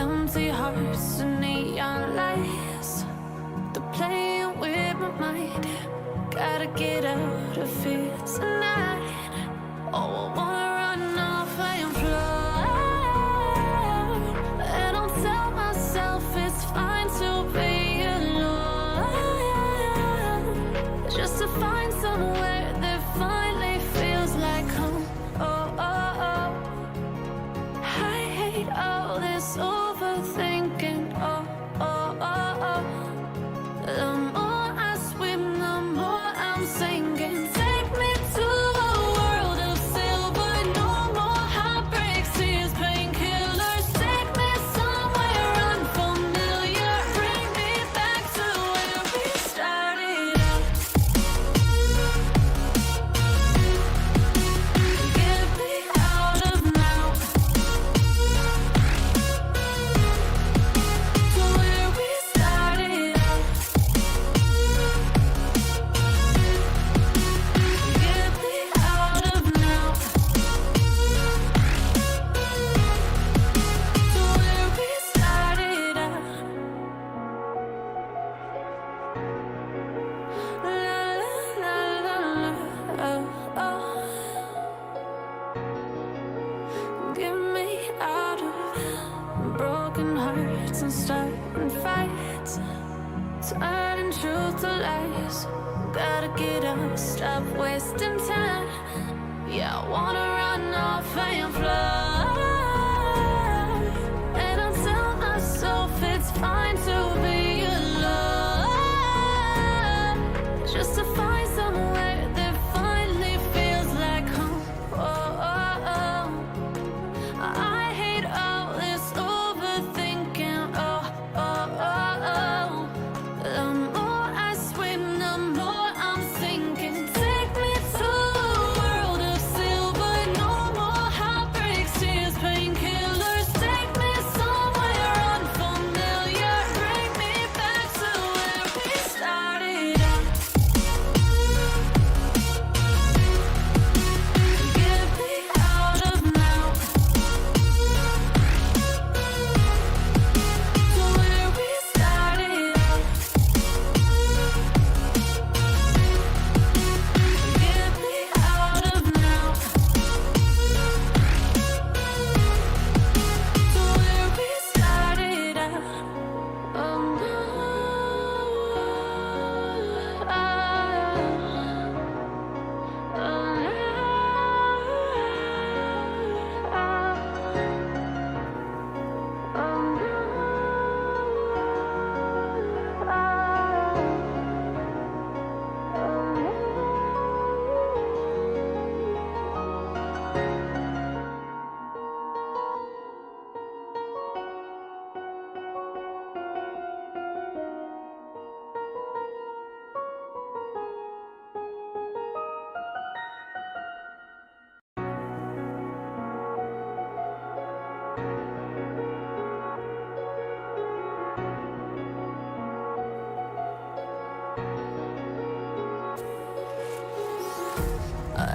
Empty hearts and neon lights, they're playing with my mind. Gotta get out of here tonight. Oh, I wanna run off and fly. And I'll tell myself it's fine to be alone, just to find somewhere that finally feels like home. Oh, oh, oh. I hate all this overthinking. Oh, oh, oh, oh. The more I swim, the more I'm sinking. Take me to a world of silver. No more heartbreaks, tears, painkillers. Take me somewhere unfamiliar. Bring me back to where we started out. Get me out of now, to where we started out. Get me out of now, to where we started out. La la la la la, oh, oh. Get me out of broken hearts and starting fights, turning truth to lies. Gotta get up, stop wasting time. Yeah, I wanna run off and fly. And I'll tell myself it's fine to be alone, just to find somewhere that finally feels like home. Oh, oh, oh. I hate all this overthinking. Oh, oh, oh, oh. The more I swim, the more I'm sinking. Take me to a world of silver. No more heartbreaks, tears, painkillers. Take me somewhere unfamiliar. Bring me back to where we started out. Get me out of now, to where we started out. Get me out of now, to where we started out. Oh no,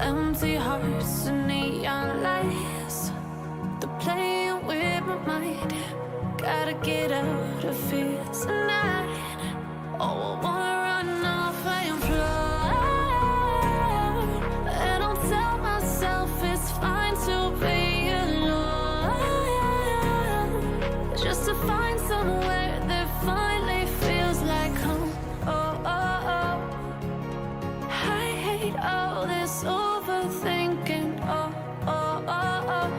empty hearts and neon lights, they're playing with my mind. Gotta get out of here tonight. Oh, I wanna run off and fly. And I'll tell myself it's fine to be alone, just to find somewhere that finally feels like home. Oh, oh, oh. I hate all this overthinking. Oh, oh, oh, oh.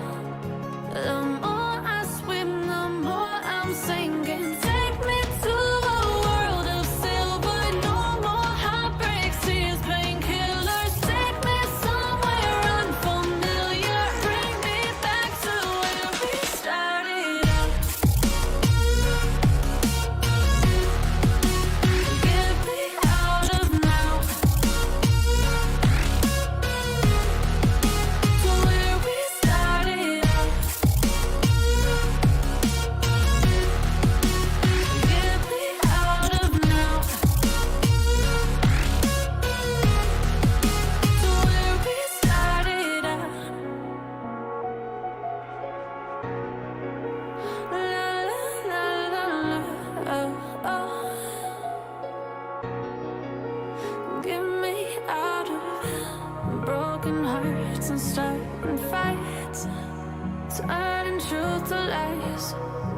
The more I swim, the more I'm sinking. Take me to a world of silver. No more heartbreaks, tears, painkillers. Take me somewhere unfamiliar. Bring me back to where we started out.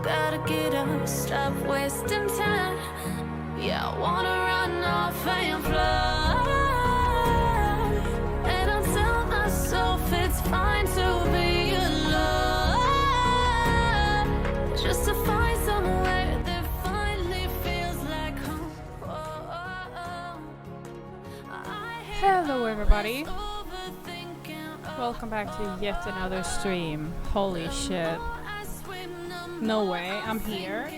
gotta get up, stop wasting time. Yeah, I wanna run off and fly. And I'll tell myself it's fine to be alone, just to find somewhere that finally feels like home. Hello everybody, welcome back to yet another stream. Holy shit, no way, I'm here.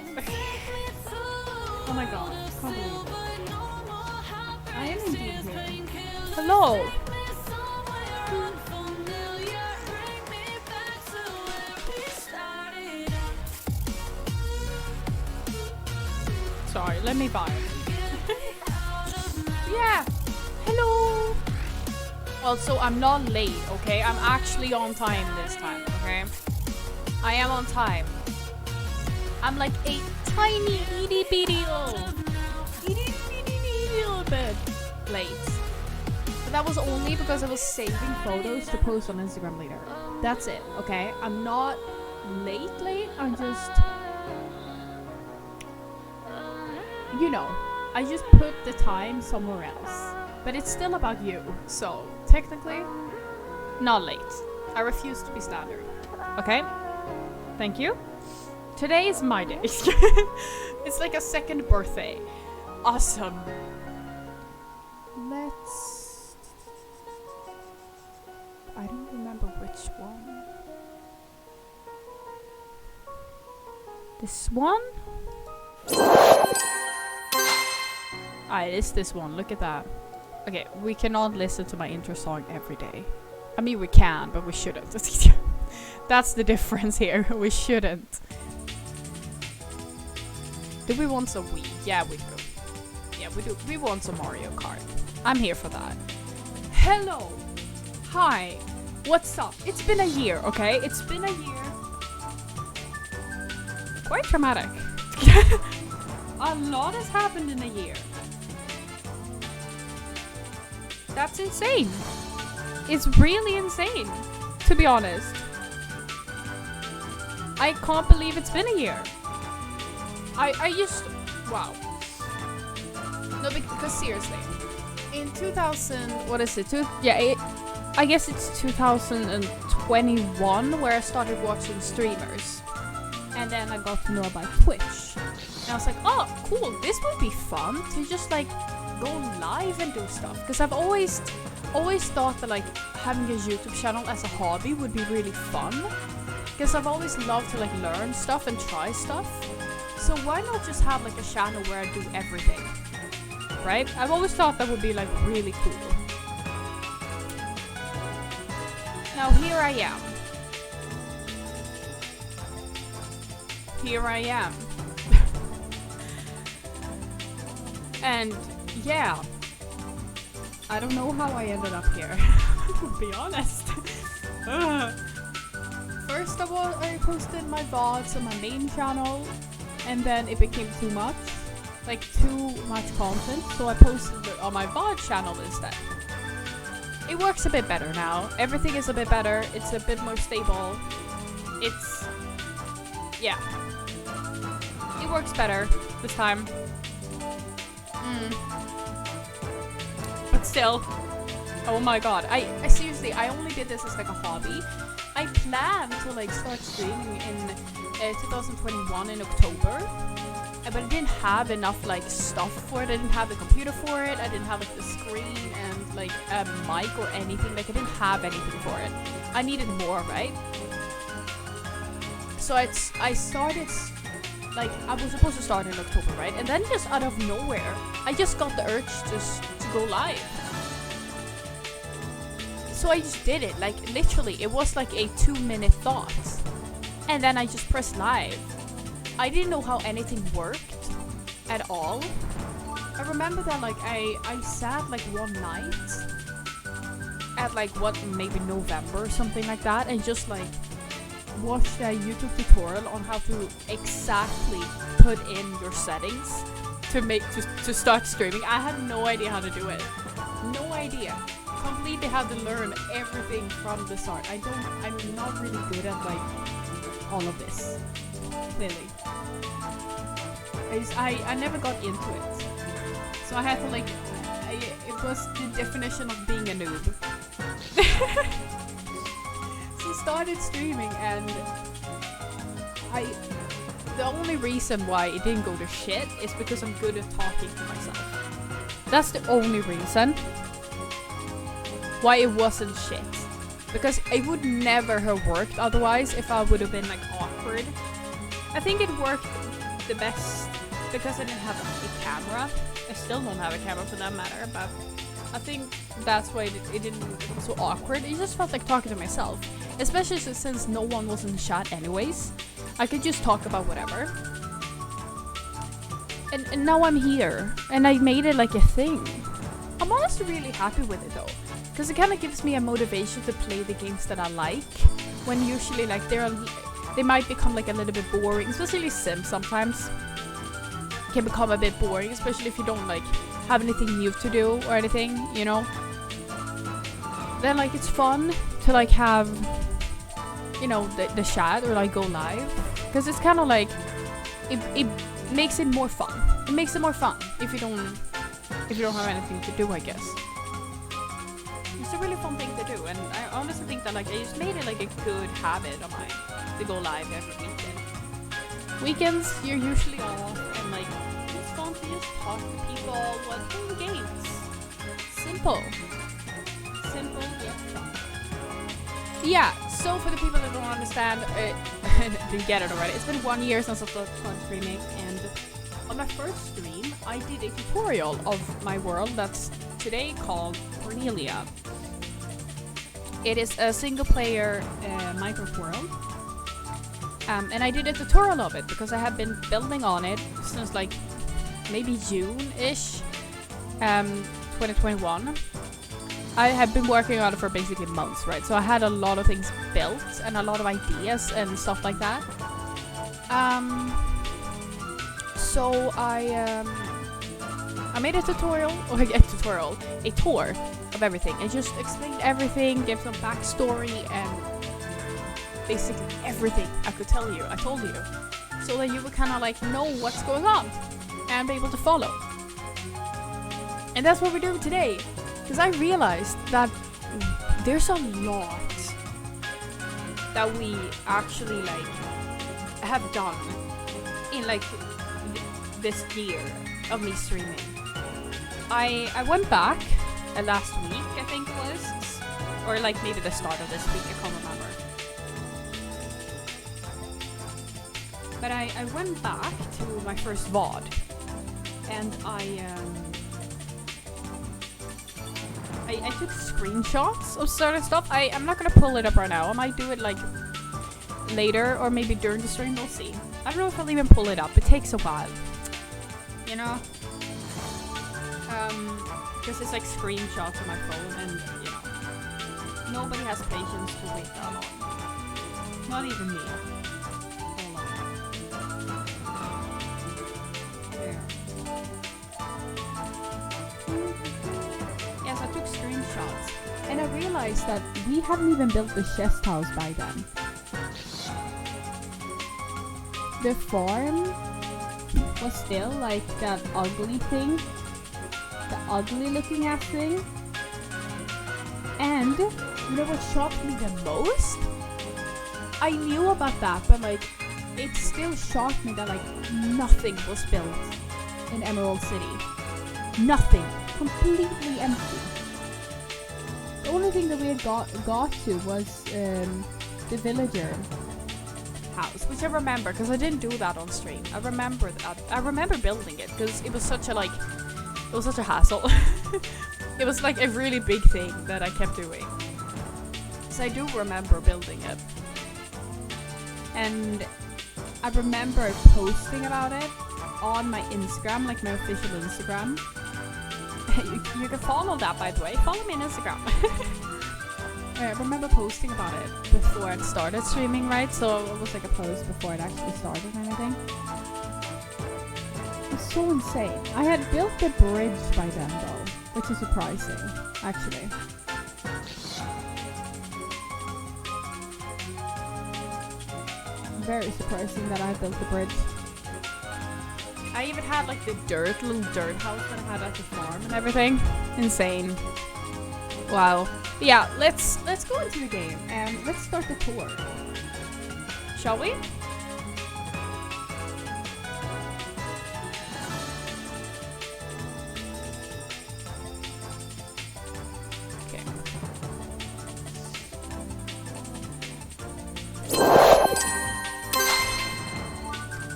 Oh my god, can't believe it. I am indeed here. Hello. Sorry, let me buy it. Yeah, hello. Also, I'm not late, okay? I'm actually on time this time, okay? I am on time. I'm like a tiny itty bitty little bit late. But that was only because I was saving photos to post on Instagram later. That's it, okay? I'm not late, I'm just... You know, I just put the time somewhere else. But it's still about you, so technically, not late. I refuse to be standard. Okay? Thank you. Today is my day. It's like a second birthday. Awesome. Let's... I don't remember which one. This one? Ah, it is this one. Look at that. Okay, we cannot listen to my intro song every day. I mean, we can, but we shouldn't. That's the difference here. We shouldn't. Do we want some Wii? Yeah, we do. Yeah, we do. We want some Mario Kart. I'm here for that. Hello! Hi! What's up? It's been a year, okay? It's been a year. Quite dramatic. A lot has happened in a year. That's insane. It's really insane, to be honest. I can't believe it's been a year. I just... Wow. No, because seriously. In 2000... What is it? I guess it's 2021 where I started watching streamers. And then I got to know about Twitch. And I was like, oh, cool. This would be fun to just like... go live and do stuff, because I've always thought that like having a YouTube channel as a hobby would be really fun, because I've always loved to like learn stuff and try stuff. So why not just have like a channel where I do everything, right? I've always thought that would be like really cool. Now here I am. Here I am. And yeah, I don't know how I ended up here, to be honest. First of all, I posted my VODs on my main channel, and then it became too much, like too much content, so I posted it on my VOD channel instead. It works a bit better now. Everything is a bit better. It's a bit more stable. It's... yeah. It works better this time. But still, oh my god, I seriously, I only did this as like a hobby. I planned to like start streaming in 2021 in October, but I didn't have enough like stuff for it. I didn't have the computer for it. I didn't have like the screen and like a mic or anything. Like I didn't have anything for it. I needed more, right? So I started, like I was supposed to start in October, right? And then just out of nowhere, I just got the urge to go live. So I just did it, like literally, it was like a 2-minute thought. And then I just pressed live. I didn't know how anything worked at all. I remember that like I sat like one night at like maybe November or something like that, and just like watched a YouTube tutorial on how to exactly put in your settings to start streaming. I had no idea how to do it. No idea. Completely had to learn everything from the start. I'm not really good at like all of this. Clearly. I never got into it. So I had to like, it was the definition of being a noob. So started streaming, and the only reason why it didn't go to shit is because I'm good at talking to myself. That's the only reason why it wasn't shit. Because it would never have worked otherwise if I would have been like awkward. I think it worked the best because I didn't have a camera. I still don't have a camera for that matter, but I think that's why it didn't feel so awkward. It just felt like talking to myself. Especially since no one was in the chat anyways. I could just talk about whatever. And now I'm here. And I made it like a thing. I'm honestly really happy with it though. Because it kind of gives me a motivation to play the games that I like. When usually like they might become like a little bit boring. Especially Sims sometimes. Can become a bit boring. Especially if you don't like have anything new to do or anything, you know. Then like it's fun to like have, you know, the chat or like go live. Because it's kind of like, it makes it more fun. It makes it more fun if you don't have anything to do, I guess. It's a really fun thing to do, and I honestly think that like I just made it like a good habit of mine to go live every weekend. Weekends you're usually off, and like it's fun to just talk to people while playing games. Simple yet fun. Yeah, so for the people that don't understand, didn't get it already. It's been 1 year since I started streaming, and on my first stream, I did a tutorial of my world that's today called Cornelia. It is a single-player Minecraft world, and I did a tutorial of it because I have been building on it since like maybe June-ish, 2021. I have been working on it for basically months, right? So I had a lot of things built and a lot of ideas and stuff like that. So I made a tutorial, or a tour of everything. I just explained everything, gave some backstory, and basically everything I could tell you, I told you. So that you would kind of like know what's going on and be able to follow. And that's what we're doing today. Because I realized that there's a lot that we actually like have done in like this year of me streaming. I went back last week, I think it was, or like maybe the start of this week, I can't remember. But I went back to my first VOD, and I took screenshots of certain stuff. I'm not gonna pull it up right now. I might do it like later or maybe during the stream, we'll see. I don't know if I'll even pull it up. It takes a while, you know? Because it's like screenshots on my phone, and you know, nobody has patience to wait that long. Not even me. Hold on. There. Yes, I took screenshots, and I realized that we hadn't even built the chest house by then. The farm was still like that ugly thing, the ugly looking ass thing. And you know what shocked me the most? I knew about that, but like it still shocked me that like nothing was built in Emerald City. Nothing. Completely empty. The only thing that we had got to was the villager house, which I remember because I didn't do that on stream. I remember that. I remember building it because it was such a hassle. It was like a really big thing that I kept doing. So I do remember building it. And I remember posting about it on my Instagram, like my official Instagram. You can follow that, by the way. Follow me on Instagram. I remember posting about it before it started streaming, right? So it was like a post before it actually started or anything. It's so insane. I had built the bridge by then though, which is surprising, actually. very surprising that I built the bridge. I even had like the little dirt house that I had at the farm and everything. Insane. Wow. But yeah, let's go into the game and let's start the tour. Shall we? Okay.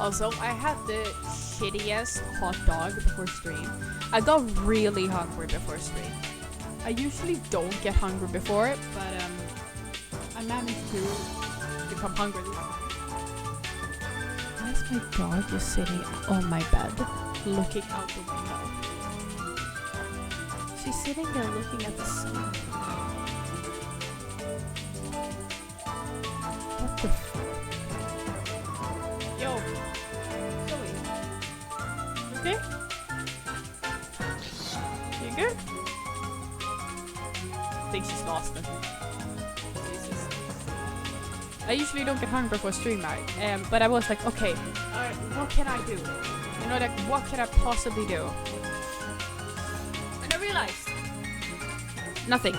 Also, I had the shittiest hot dog before stream. I got really hungry before stream. I usually don't get hungry before it, but I managed to become hungry this time. Why is my dog just sitting on my bed, looking out the window? She's sitting there looking at the sun. What the f- Yo, Zoe. Okay? You good? I think she's lost it. Jesus. I usually don't get hungry before stream night, but I was like, okay, what can I do? You know, like, what can I possibly do? And I realized nothing.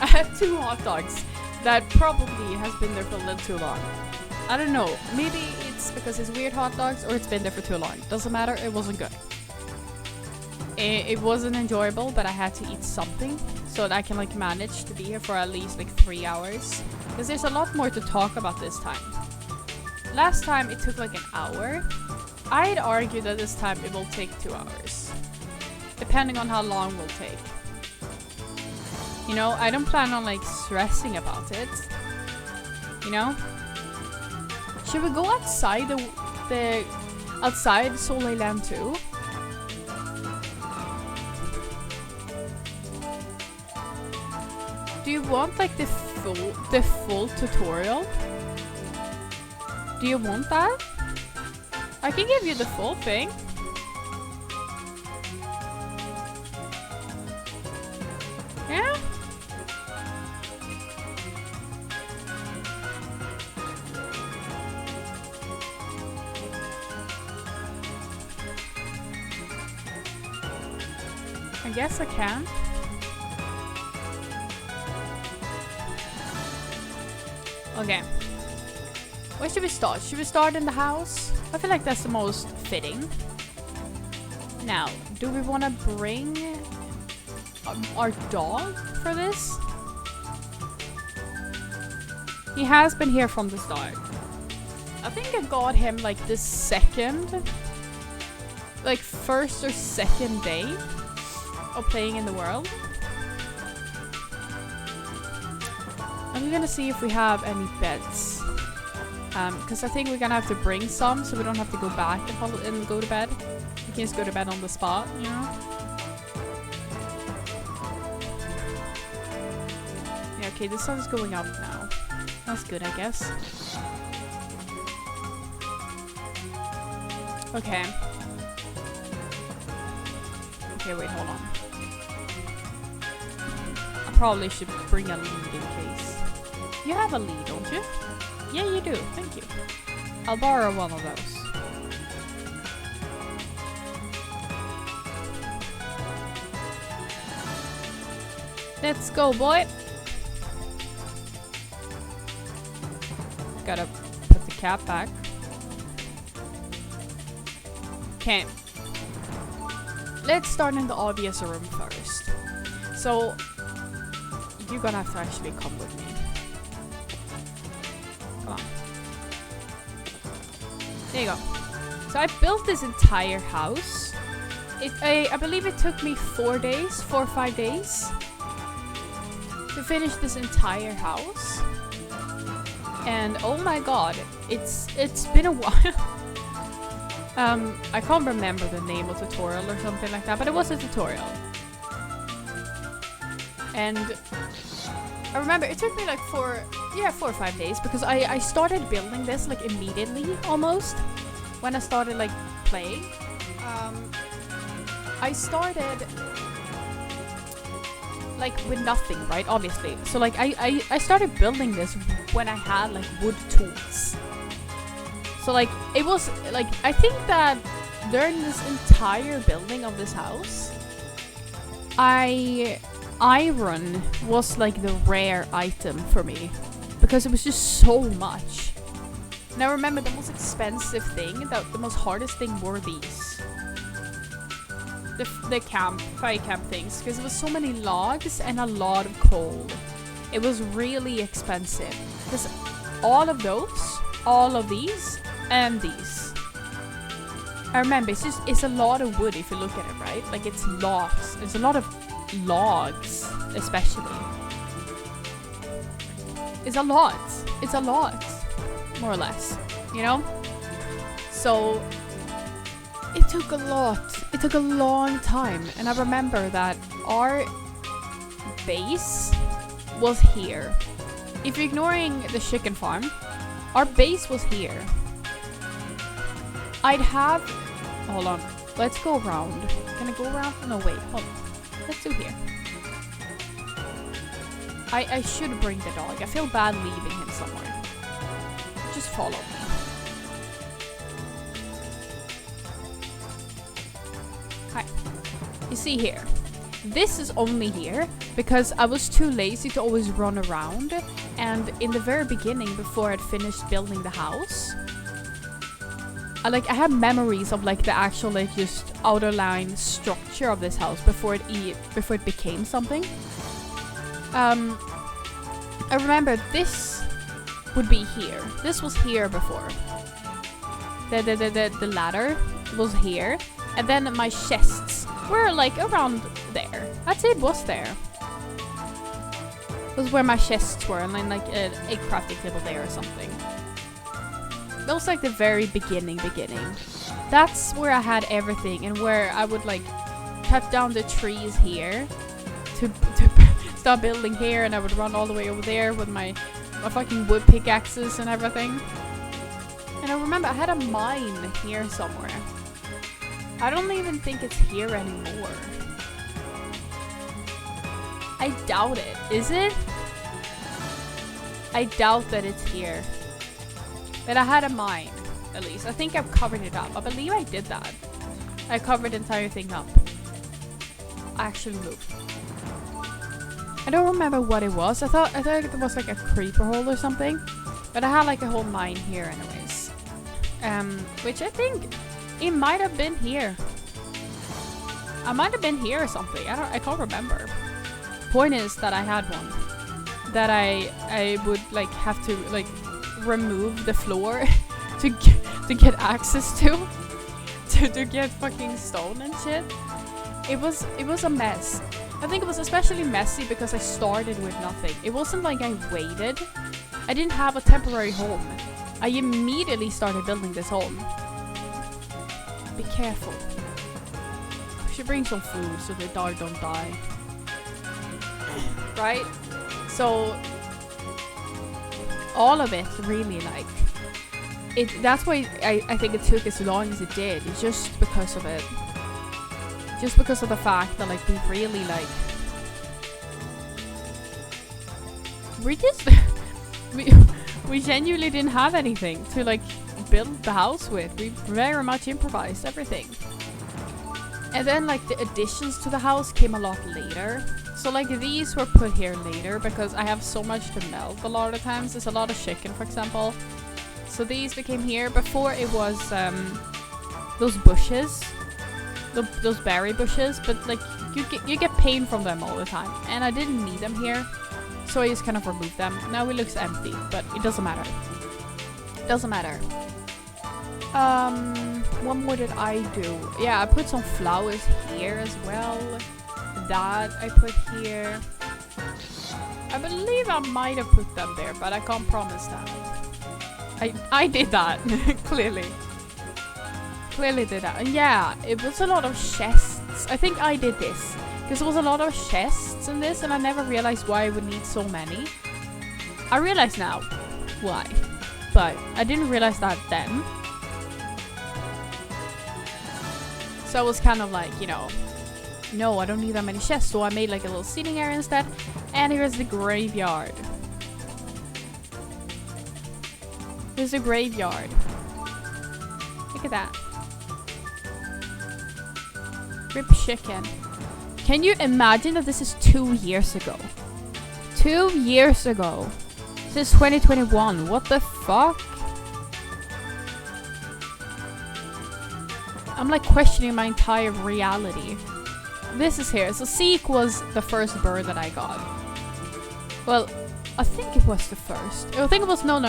I have 2 hot dogs that probably has been there for a little too long. I don't know. Maybe it's because it's weird hot dogs or it's been there for too long. Doesn't matter. It wasn't good. It wasn't enjoyable, but I had to eat something so that I can like manage to be here for at least like 3 hours. Because there's a lot more to talk about this time. Last time it took like an hour. I'd argue that this time it will take 2 hours. Depending on how long it will take. You know, I don't plan on like stressing about it. You know? Should we go outside the outside Soleil Land too? Do you want like the full tutorial? Do you want that? I can give you the full thing. Yeah? I guess I can. Okay. Where should we start? Should we start in the house? I feel like that's the most fitting. Now, do we want to bring our dog for this? He has been here from the start. I think I got him like the first or second day of playing in the world. I'm gonna see if we have any beds. Because I think we're gonna have to bring some so we don't have to go back and go to bed. We can just go to bed on the spot, you know? Yeah, okay, the sun's going up now. That's good, I guess. Okay. Okay, wait, hold on. I probably should bring a lead in case. You have a lead, don't you? Yeah, you do. Thank you. I'll borrow one of those. Let's go, boy. Gotta put the cap back. Okay. Let's start in the obvious room first. So, you're gonna have to actually come with me. Come on. There you go. So I built this entire house. I believe it took me 4 or 5 days to finish this entire house. And oh my god, it's been a while. I can't remember the name of the tutorial or something like that, but it was a tutorial. And I remember it took me like 4 or 5 days because I started building this like immediately almost when I started like playing. I started like with nothing, right? Obviously. So like I started building this when I had like wood tools. So like it was like I think that during this entire building of this house, iron was like the rare item for me because it was just so much. And I remember the most expensive thing, the most hardest thing were these. The fire camp things, because it was so many logs and a lot of coal. It was really expensive. Because all of those, all of these, and these. I remember it's a lot of wood if you look at it, right? Like it's logs. It's a lot of logs, especially. It's a lot. It's a lot. More or less. You know? So it took a lot. It took a long time. And I remember that our base was here. If you're ignoring the chicken farm, our base was here. I'd have... Hold on. Let's go around. Can I go around? No, wait. Hold on. Let's do here. I should bring the dog. I feel bad leaving him somewhere. Just follow me. Hi. You see here. This is only here because I was too lazy to always run around. And in the very beginning, before I'd finished building the house, I had memories of like the actual like just outer line structure of this house before it became something. I remember this would be here. This was here before. The ladder was here, and then my chests were like around there. I'd say it was there. It was where my chests were, and then like a crafting table there or something. That was like the very beginning. That's where I had everything, and where I would like cut down the trees here to start building here, and I would run all the way over there with my fucking wood pickaxes and everything. And I remember I had a mine here somewhere. I don't even think it's here anymore. I doubt it. Is it? I doubt that it's here. But I had a mine, at least. I think I've covered it up. I believe I did that. I covered the entire thing up. I actually moved. I don't remember what it was. I thought it was like a creeper hole or something. But I had like a whole mine here anyways. Which I think it might have been here. I might have been here or something. I can't remember. Point is that I had one. That I would like have to like remove the floor to get access to get fucking stone and shit. It was a mess. I think it was especially messy because I started with nothing. It wasn't like I waited. I didn't have a temporary home. I immediately started building this home. Be careful. We should bring some food so the dog don't die. Right? So all of it really like that's why I think it took as long as it did. It's just because of it. Just because of the fact that like we really like we genuinely didn't have anything to like build the house with. We very much improvised everything. And then like the additions to the house came a lot later. So like these were put here later because I have so much to melt a lot of the times. There's a lot of chicken, for example. So these became here. Before it was those bushes. Those berry bushes, but like you get pain from them all the time, and I didn't need them here, so I just kind of removed them. Now it looks empty, but it doesn't matter. It doesn't matter. What more did I do? Yeah, I put some flowers here as well. That I put here. I believe I might have put them there, but I can't promise that. I did that clearly. Clearly did that. Yeah, it was a lot of chests. I think I did this because there was a lot of chests in this, and I never realized why I would need so many. I realize now why, but I didn't realize that then. So I was kind of like, you know, no, I don't need that many chests, so I made like a little seating area instead. And here's the graveyard. Here's the graveyard. Look at that. Rib chicken. Can you imagine that this is 2 years ago? 2 years ago. This is 2021. What the fuck? I'm like questioning my entire reality. This is here. So Zeke was the first bird that I got. Well, I think it was the first. I think it was, no.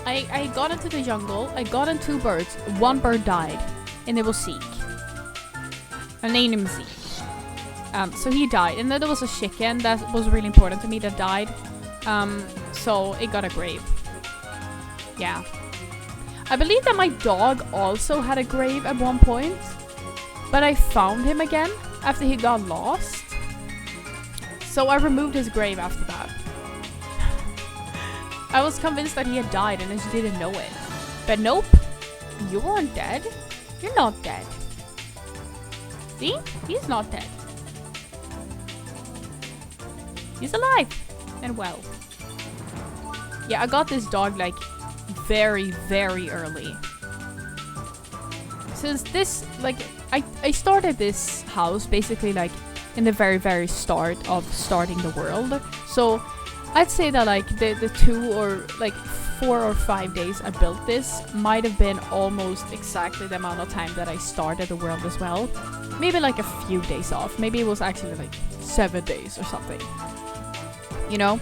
I got into the jungle. I got in 2 birds. 1 bird died. And it was Zeke. I named him Zeke. So he died. And then there was a chicken that was really important to me that died. So it got a grave. Yeah. I believe that my dog also had a grave at one point. But I found him again after he got lost. So I removed his grave after that. I was convinced that he had died and I just didn't know it. But nope. You weren't dead. You're not dead. See? He's not dead. He's alive. And well. Yeah, I got this dog like very, very early. Since this, like, I started this house basically like in the very, very start of starting the world. So I'd say that like the 2 or like 4 or 5 days I built this might have been almost exactly the amount of time that I started the world as well. Maybe like a few days off. Maybe it was actually like 7 days or something. You know?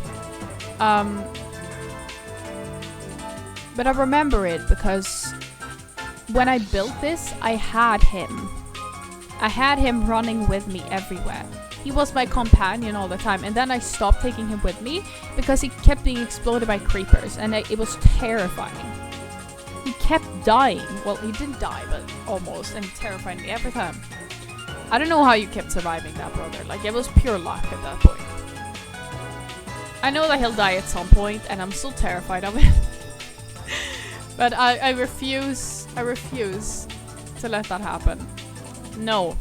But I remember it because when I built this, I had him. I had him running with me everywhere. He was my companion all the time. And then I stopped taking him with me because he kept being exploded by creepers. And it was terrifying. He kept dying. Well, he didn't die, but almost. And it terrified me every time. I don't know how you kept surviving that, brother. Like, it was pure luck at that point. I know that he'll die at some point, and I'm still terrified of it. But I refuse to let that happen. No.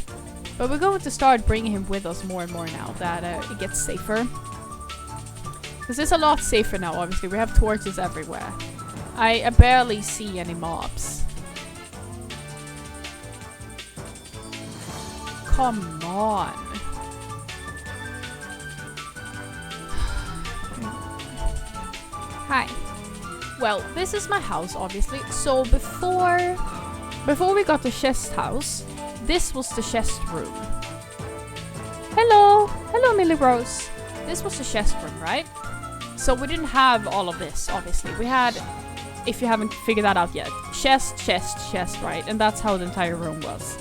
But we're going to start bringing him with us more and more now that it gets safer. Because it's a lot safer now, obviously. We have torches everywhere. I barely see any mobs. Come on. Hi. Well, this is my house, obviously. So before we got the chest house, this was the chest room. Hello! Hello, Millie Rose. This was the chest room, right? So we didn't have all of this, obviously. We had, if you haven't figured that out yet, chest, chest, chest, right? And that's how the entire room was.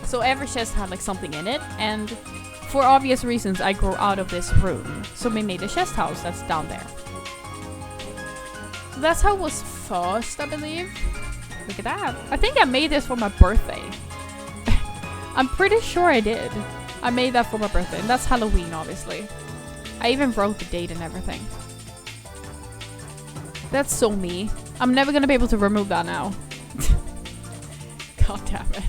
So every chest had like something in it, and for obvious reasons I grew out of this room. So we made a chest house that's down there. So that's how it was first, I believe. Look at that. I think I made this for my birthday. I'm pretty sure I did. I made that for my birthday, and that's Halloween, obviously. I even wrote the date and everything. That's so me. I'm never gonna be able to remove that now. God damn it.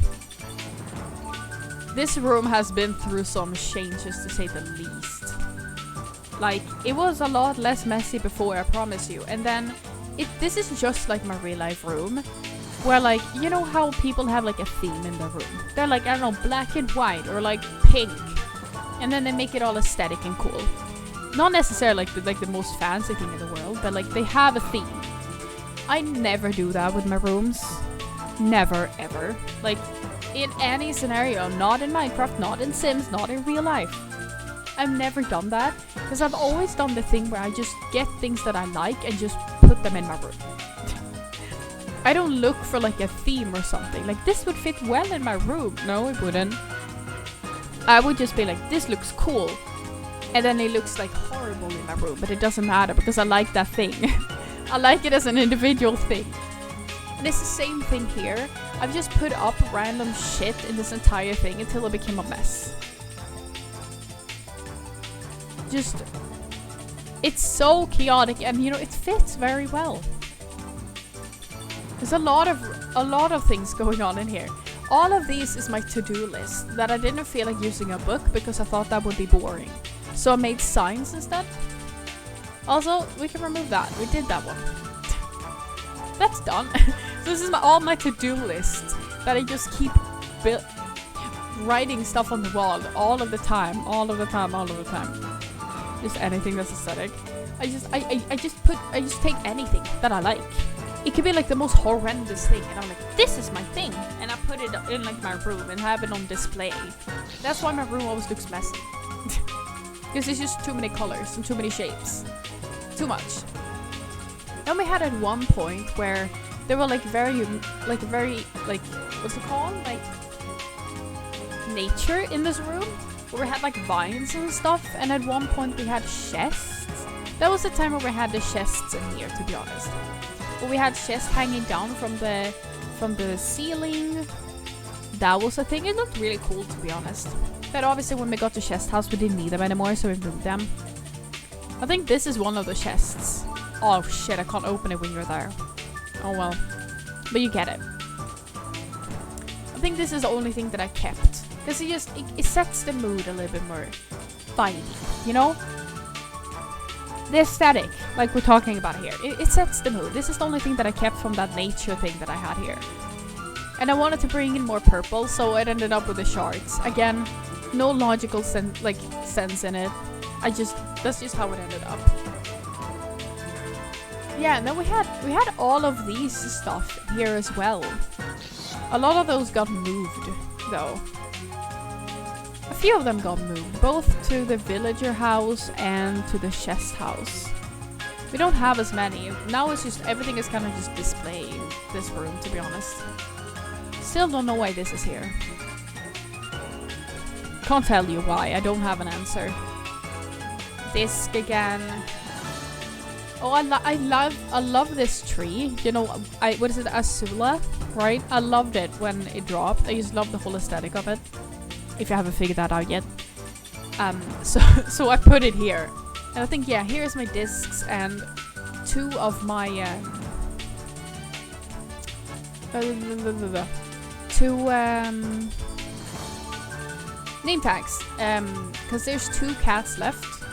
This room has been through some changes, to say the least. Like, it was a lot less messy before, I promise you. And then, this is just like my real life room. Where, like, you know how people have like a theme in the room? They're like, I don't know, black and white or like pink. And then they make it all aesthetic and cool. Not necessarily like the most fancy thing in the world, but like they have a theme. I never do that with my rooms. Never, ever. Like, in any scenario, not in Minecraft, not in Sims, not in real life. I've never done that, because I've always done the thing where I just get things that I like and just put them in my room. I don't look for like a theme or something. Like, this would fit well in my room. No, it wouldn't. I would just be like, this looks cool. And then it looks like horrible in my room, but it doesn't matter because I like that thing. I like it as an individual thing. And it's the same thing here. I've just put up random shit in this entire thing until it became a mess. Just, it's so chaotic, and you know, it fits very well. There's a lot of things going on in here. All of these is my to-do list that I didn't feel like using a book because I thought that would be boring. So I made signs instead. Also, we can remove that. We did that one. That's done. So this is all my to-do list. that I just keep writing stuff on the wall all of the time. Just anything that's aesthetic. I just take anything that I like. It could be like the most horrendous thing, and I'm like, this is my thing, and I put it in like my room and have it on display. That's why my room always looks messy. Because it's just too many colors and too many shapes. Too much. Then we had at one point where there were like very what's it called? Like nature in this room, where we had like vines and stuff, and at one point we had chests. That was the time where we had the chests in here, to be honest. Where we had chests hanging down from the ceiling. That was a thing. It looked really cool, to be honest. But obviously when we got to chest house we didn't need them anymore, so we moved them. I think this is one of the chests. Oh shit, I can't open it when you're there. Oh well. But you get it. I think this is the only thing that I kept. Because it sets the mood a little bit more vibey, you know? The aesthetic, like we're talking about here, it sets the mood. This is the only thing that I kept from that nature thing that I had here. And I wanted to bring in more purple, so it ended up with the shards. Again, no logical sense in it. That's just how it ended up. Yeah, and then we had all of these stuff here as well. A lot of those got moved, though. A few of them got moved, both to the villager house and to the chest house. We don't have as many. Now it's just, everything is kind of just displayed in this room, to be honest. Still don't know why this is here. Can't tell you why, I don't have an answer. Disc again. Oh, I love this tree. You know, what is it, Azula, right? I loved it when it dropped. I just love the whole aesthetic of it. If you haven't figured that out yet. So I put it here. And I think, yeah, here's my discs and two of my name tags. Because there's 2 cats left.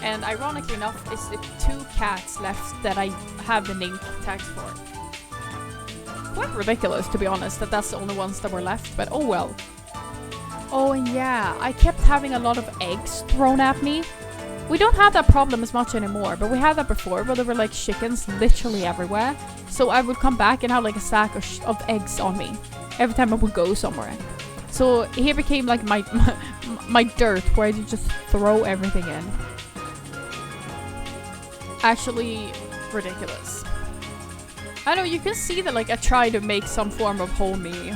And ironically enough, it's the 2 cats left that I have the name tags for. Quite ridiculous, to be honest, that that's the only ones that were left, but oh well. Oh, and yeah, I kept having a lot of eggs thrown at me. We don't have that problem as much anymore, but we had that before, where there were like chickens literally everywhere. So I would come back and have like a sack of eggs on me every time I would go somewhere. So here became like my dirt, where I could just throw everything in. Actually, ridiculous. I know, you can see that like I tried to make some form of home. I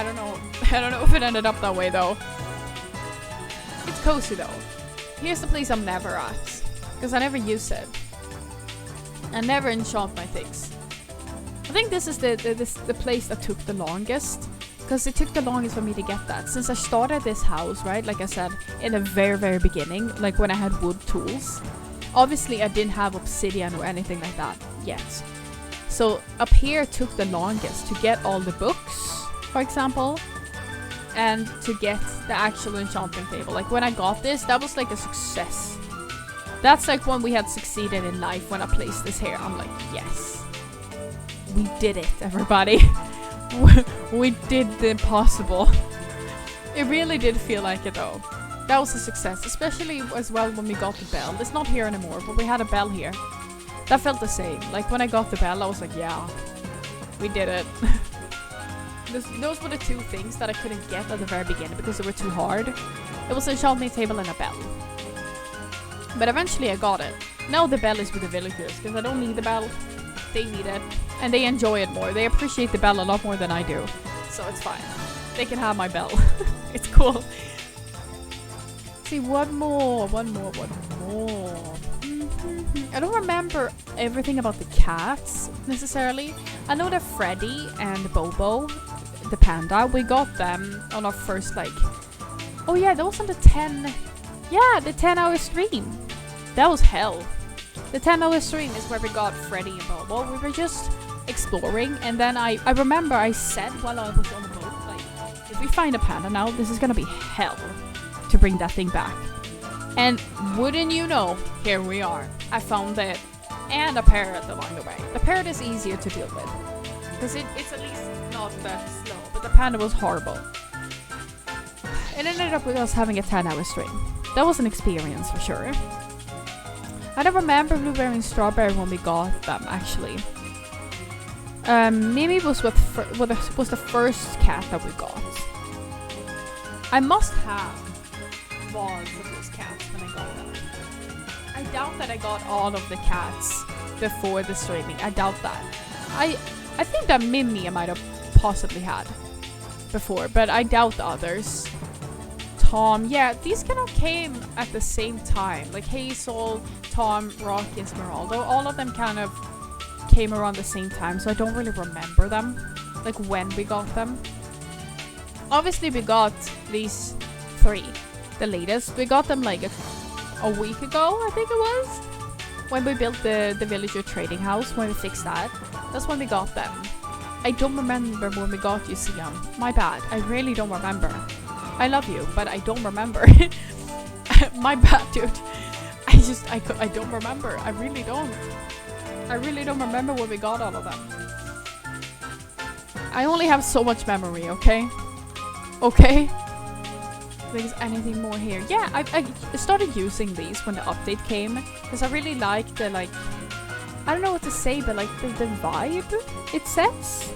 don't know if it ended up that way though. It's cozy though. Here's the place I'm never at, because I never use it. I never enchant my things. I think this is the place that took the longest, because it took the longest for me to get that. Since I started this house, right, like I said, in the very beginning, like when I had wood tools. Obviously I didn't have obsidian or anything like that yet. So up here took the longest to get all the books, for example, and to get the actual enchanting table. Like when I got this, that was like a success. That's like when we had succeeded in life, when I placed this here. I'm like, yes, we did it, everybody. We did the impossible. It really did feel like it though. That was a success, especially as well when we got the bell. It's not here anymore, but we had a bell here. That felt the same. Like when I got the bell, I was like, yeah, we did it. Those were the 2 things that I couldn't get at the very beginning because they were too hard. It was an enchanting table and a bell. But eventually I got it. Now the bell is with the villagers, because I don't need the bell. They need it. And they enjoy it more. They appreciate the bell a lot more than I do. So it's fine. They can have my bell. It's cool. See, one more. I don't remember everything about the cats necessarily. I know that Freddy and Bobo, the panda, we got them on our first oh yeah, that was on the 10-hour stream. That was hell. The 10-hour stream is where we got Freddy and Bobo. We were just exploring, and then I remember I said while I was on the boat, like, if we find a panda now, this is gonna be hell to bring that thing back. And wouldn't you know, here we are. I found it, and a parrot along the way. The parrot is easier to deal with, because it's at least not that slow. but the panda was horrible. It ended up with us having a 10-hour stream. That was an experience for sure. I don't remember blueberry and strawberry when we got them actually. Mimi was was the first cat that we got. I must have VODs of those cats when I got them. I doubt that I got all of the cats before the streaming. I doubt that. I think that Mimi I might have possibly had before, but I doubt the others. Tom, yeah, these kind of came at the same time. Like Hazel, Tom, Rocky, and Esmeralda. All of them kind of came around the same time, so I don't really remember them. Like when we got them. Obviously we got these 3, the latest. We got them like a week ago, I think it was. When we built the villager trading house, when we fixed that. That's when we got them. I don't remember when we got you, Siam. My bad. I really don't remember. I love you, but I don't remember. My bad, dude. I don't remember. I really don't. I really don't remember when we got all of them. I only have so much memory, okay? Okay? There's anything more here? Yeah, I started using these when the update came. Because I really like the, like... I don't know what to say, but like the vibe it sets.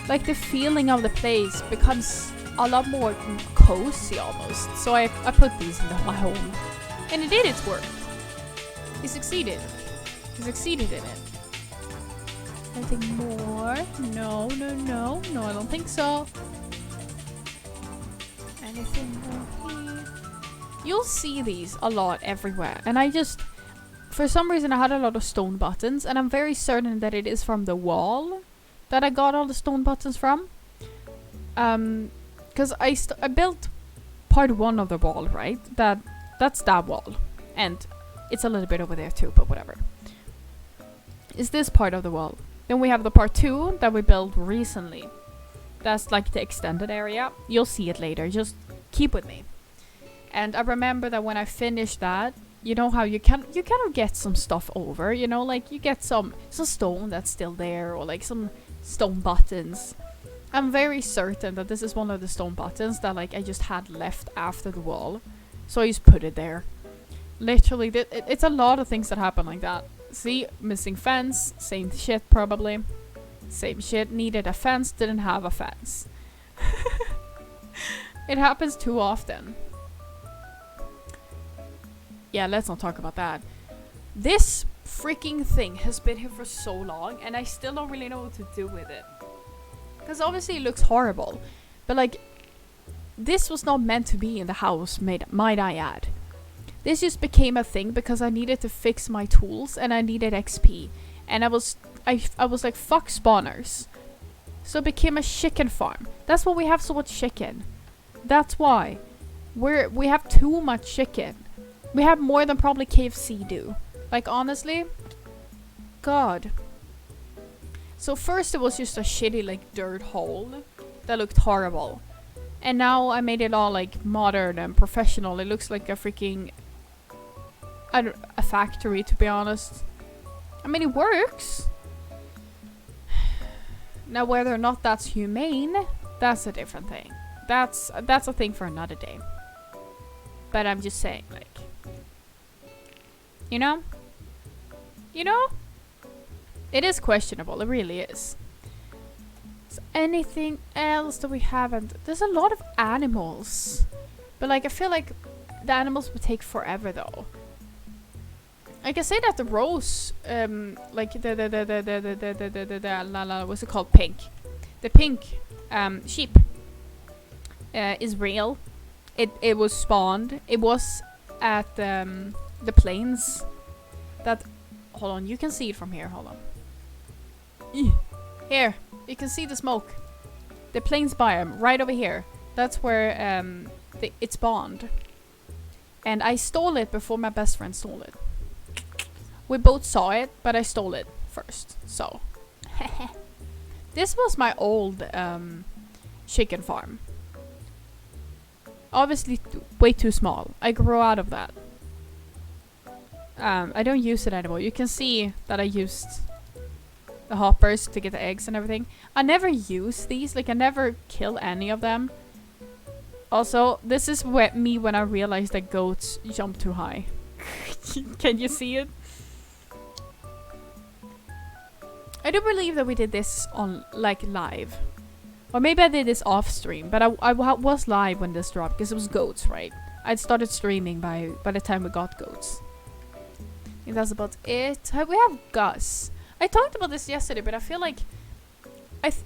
Like the feeling of the place becomes a lot more cozy almost. So I put these in my home. And it did its work. He succeeded. He succeeded in it. Anything more? No, I don't think so. Anything more here? You'll see these a lot everywhere. And I just... For some reason I had a lot of stone buttons. And I'm very certain that it is from the wall that I got all the stone buttons from. Because I built part 1 of the wall, right? That's that wall. And it's a little bit over there too, but whatever. Is this part of the wall? Then we have the part 2 that we built recently. That's like the extended area. You'll see it later. Just keep with me. And I remember that when I finished that, you know how you kind of get some stuff over, you know, like you get some stone that's still there, or like some stone buttons. I'm very certain that this is one of the stone buttons that like I just had left after the wall, so I just put it there. Literally, it's a lot of things that happen like that. See, missing fence, same shit probably. Same shit, needed a fence, didn't have a fence. It happens too often. Yeah, let's not talk about that. This freaking thing has been here for so long, and I still don't really know what to do with it. Because obviously it looks horrible. But like, this was not meant to be in the house, might I add. This just became a thing because I needed to fix my tools and I needed XP. And I was like, fuck spawners. So it became a chicken farm. That's why we have so much chicken. That's why. We have too much chicken. We have more than probably KFC do. Like, honestly. God. So first it was just a shitty, like, dirt hole. That looked horrible. And now I made it all, like, modern and professional. It looks like a freaking... a factory, to be honest. I mean, it works. Now, whether or not that's humane, that's a different thing. That's a thing for another day. But I'm just saying, like... You know? You know? It is questionable. It really is. Is anything else that we haven't? There's a lot of animals. But, like, I feel like the animals would take forever, though. I can say that the rose, like what's it called? Pink. The pink sheep is real. It was spawned. It was at the plains. That, hold on, you can see it from here. Hold on. Here, you can see the smoke. The plains biome right over here. That's where it spawned. And I stole it before my best friend stole it. We both saw it, but I stole it first. So, this was my old chicken farm. Obviously, way too small. I grew out of that. I don't use it anymore. You can see that I used the hoppers to get the eggs and everything. I never use these. Like, I never kill any of them. Also, this is me when I realized that goats jump too high. Can you see it? I do believe that we did this on, like, live. Or maybe I did this off stream, but I was live when this dropped because it was goats, right? I'd started streaming by the time we got goats. I think that's about it. We have Gus. I talked about this yesterday, but I feel like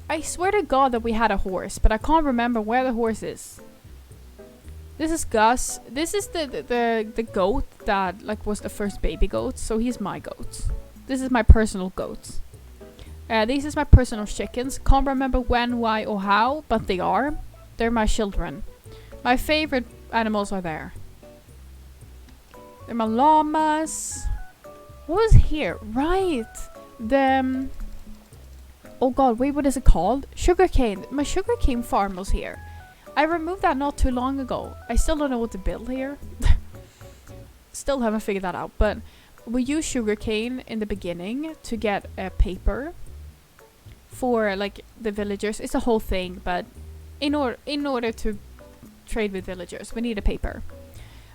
I swear to God that we had a horse, but I can't remember where the horse is. This is Gus. This is the goat that like was the first baby goat, so he's my goat. This is my personal goat. These is my personal chickens. Can't remember when, why, or how, but they are. They're my children. My favorite animals are there. They're my llamas. What was here? Right. The... oh god, wait, what is it called? Sugarcane. My sugarcane farm was here. I removed that not too long ago. I still don't know what to build here. Still haven't figured that out, but we use sugarcane in the beginning to get paper for like the villagers. It's a whole thing, but in order to trade with villagers, we need a paper.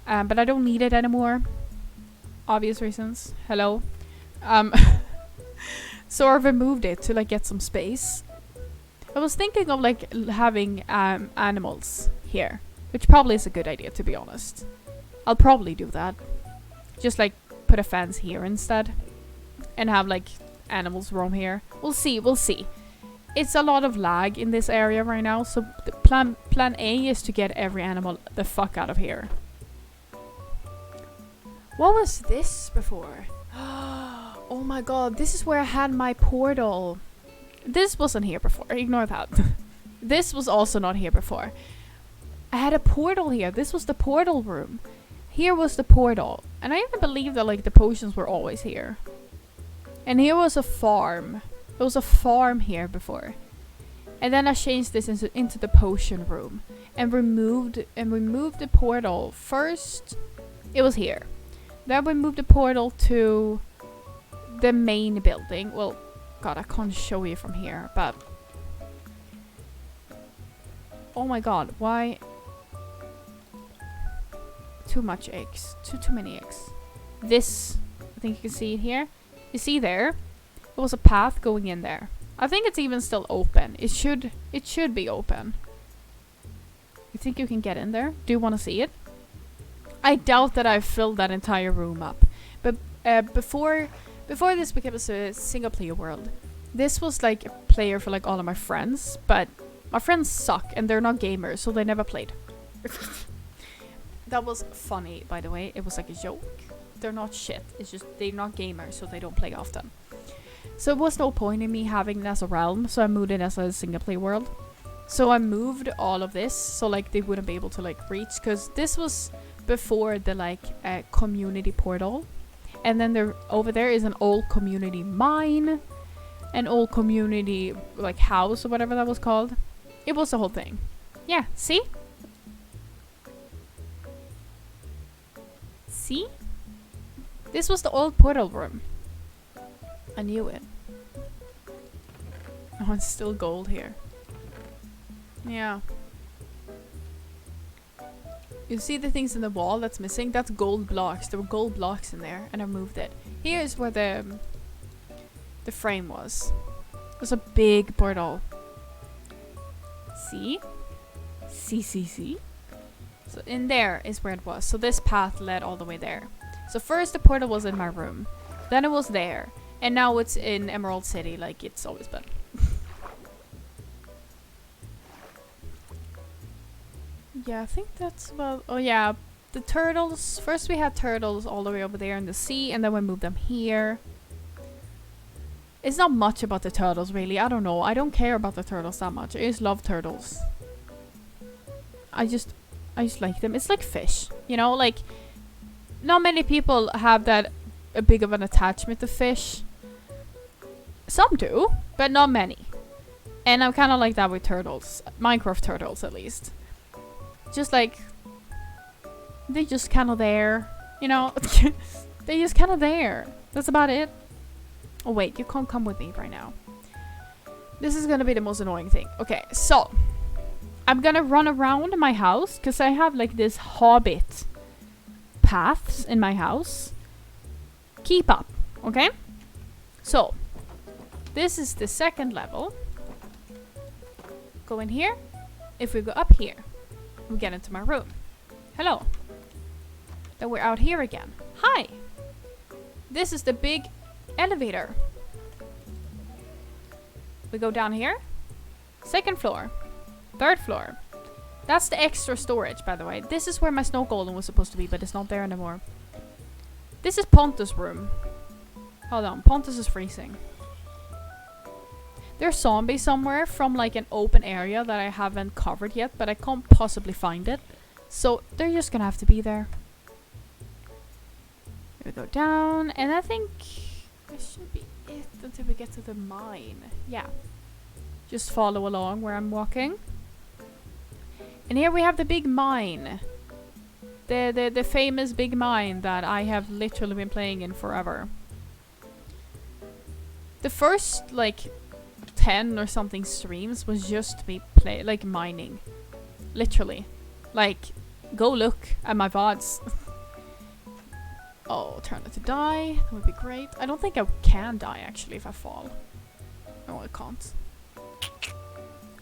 But I don't need it anymore. Obvious reasons. Hello. So I removed it to like get some space. I was thinking of like having animals here, which probably is a good idea, to be honest. I'll probably do that. Just like put a fence here instead and have like animals roam here. We'll see, we'll see. It's a lot of lag in this area right now, so the plan A is to get every animal the fuck out of here. What was this before? Oh my god, this is where I had my portal. This wasn't here before, ignore that. This was also not here before. I had a portal here. This was the portal room. Here was the portal. And I even believe that like the potions were always here. And here was a farm. There was a farm here before. And then I changed this into the potion room. And removed the portal. First, it was here. Then we moved the portal to the main building. Well, god, I can't show you from here, but... oh my god, why... too much eggs. Too many eggs. This, I think you can see it here. You see there? There was a path going in there. I think it's even still open. It should be open. You think you can get in there? Do you want to see it? I doubt that I've filled that entire room up. But before this became a single player world, this was like a player for like all of my friends, but my friends suck and they're not gamers, so they never played. That was funny, by the way. It was like a joke. They're not shit. It's just they're not gamers, so they don't play often. So it was no point in me having it as a realm, so I moved it as a single player world. So I moved all of this so like they wouldn't be able to like reach, because this was before the like community portal. And then over there is an old community mine, an old community like house or whatever that was called. It was the whole thing. Yeah, see? See? This was the old portal room. I knew it. Oh, it's still gold here. Yeah. You see the things in the wall that's missing? That's gold blocks. There were gold blocks in there and I moved it. Here is where the frame was. It was a big portal. See? See? So in there is where it was. So this path led all the way there. So first the portal was in my room. Then it was there. And now it's in Emerald City like it's always been. Yeah, I think that's about... oh yeah, the turtles. First we had turtles all the way over there in the sea, and then we moved them here. It's not much about the turtles, really. I don't know. I don't care about the turtles that much. I just love turtles. I just like them. It's like fish, you know? Like, not many people have that big of an attachment to fish. Some do, but not many. And I'm kind of like that with turtles. Minecraft turtles, at least. Just like, they just kind of there, you know? They just kind of there. That's about it. Oh wait, you can't come with me right now. This is gonna be the most annoying thing. Okay, so I'm gonna run around my house because I have like this hobbit paths in my house. Keep up, okay? So this is the second level. Go in here. If we go up here, we get into my room. Hello. Then we're out here again. Hi. This is the big elevator. We go down here. Second floor. Third floor. That's the extra storage, by the way. This is where my snow golem was supposed to be, but it's not there anymore. This is Pontus' room. Hold on. Pontus is freezing. There's zombies somewhere from like an open area that I haven't covered yet, but I can't possibly find it. So they're just gonna have to be there. Here we go down, and I think this should be it until we get to the mine. Yeah. Just follow along where I'm walking. And here we have the big mine. The famous big mine that I have literally been playing in forever. The first like 10 or something streams was just me mining. Literally. Like, go look at my VODs. Oh, try not to die. That would be great. I don't think I can die actually if I fall. No, I can't.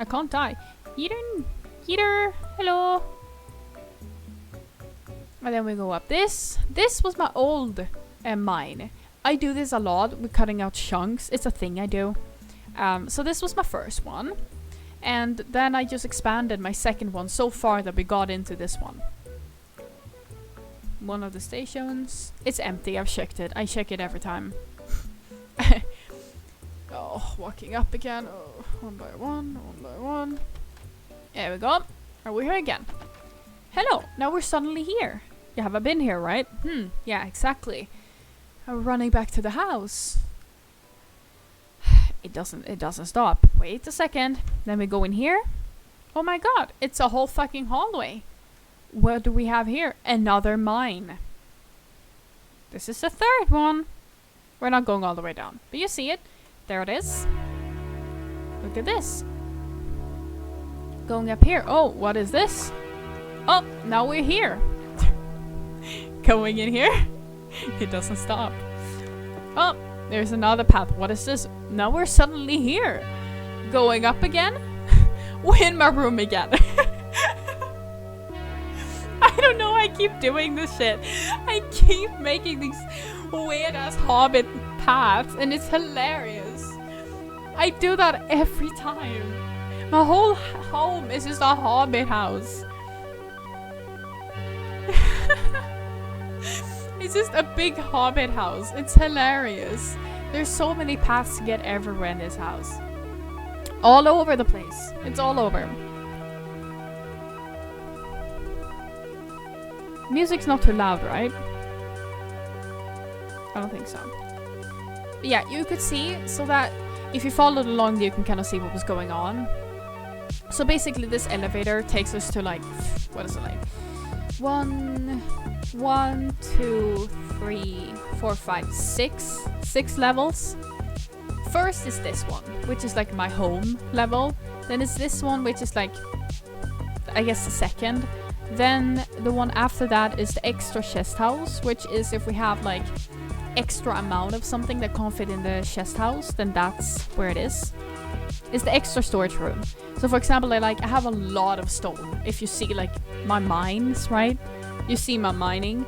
I can't die. Heater, hello. And then we go up this. This was my old mine. I do this a lot with cutting out chunks. It's a thing I do. So this was my first one. And then I just expanded my second one so far that we got into this one. One of the stations. It's empty. I've checked it. I check it every time. Oh, walking up again. Oh, one by one, one by one. There we go. Are we here again? Hello. Now we're suddenly here. You haven't been here, right? Yeah, exactly. I'm running back to the house. It doesn't stop. Wait a second. Then we go in here. Oh my god, it's a whole fucking hallway. What do we have here? Another mine. This is the third one. We're not going all the way down, but you see it. There it is. Look at this. Going up here. Oh, what is this? Oh, now we're here. Going in here. It doesn't stop. Oh, there's another path. What is this? Now we're suddenly here. Going up again. We're in my room again. I don't know, I keep doing this shit. I keep making these weird ass hobbit paths and it's hilarious. I do that every time. My whole home is just a hobbit house. It's just a big hobbit house. It's hilarious. There's so many paths to get everywhere in this house. All over the place. It's all over. Music's not too loud, right? I don't think so. But yeah, you could see, so that if you followed along, you can kind of see what was going on. So basically this elevator takes us to like, what is it like? 1, 2, 3, 4, 5, 6 levels. First is this one, which is like my home level. Then it's this one, which is like, I guess the second. Then the one after that is the extra chest house, which is if we have like extra amount of something that can't fit in the chest house, then that's where it is. It's the extra storage room. So for example, I have a lot of stone. If you see like my mines, right? You see my mining.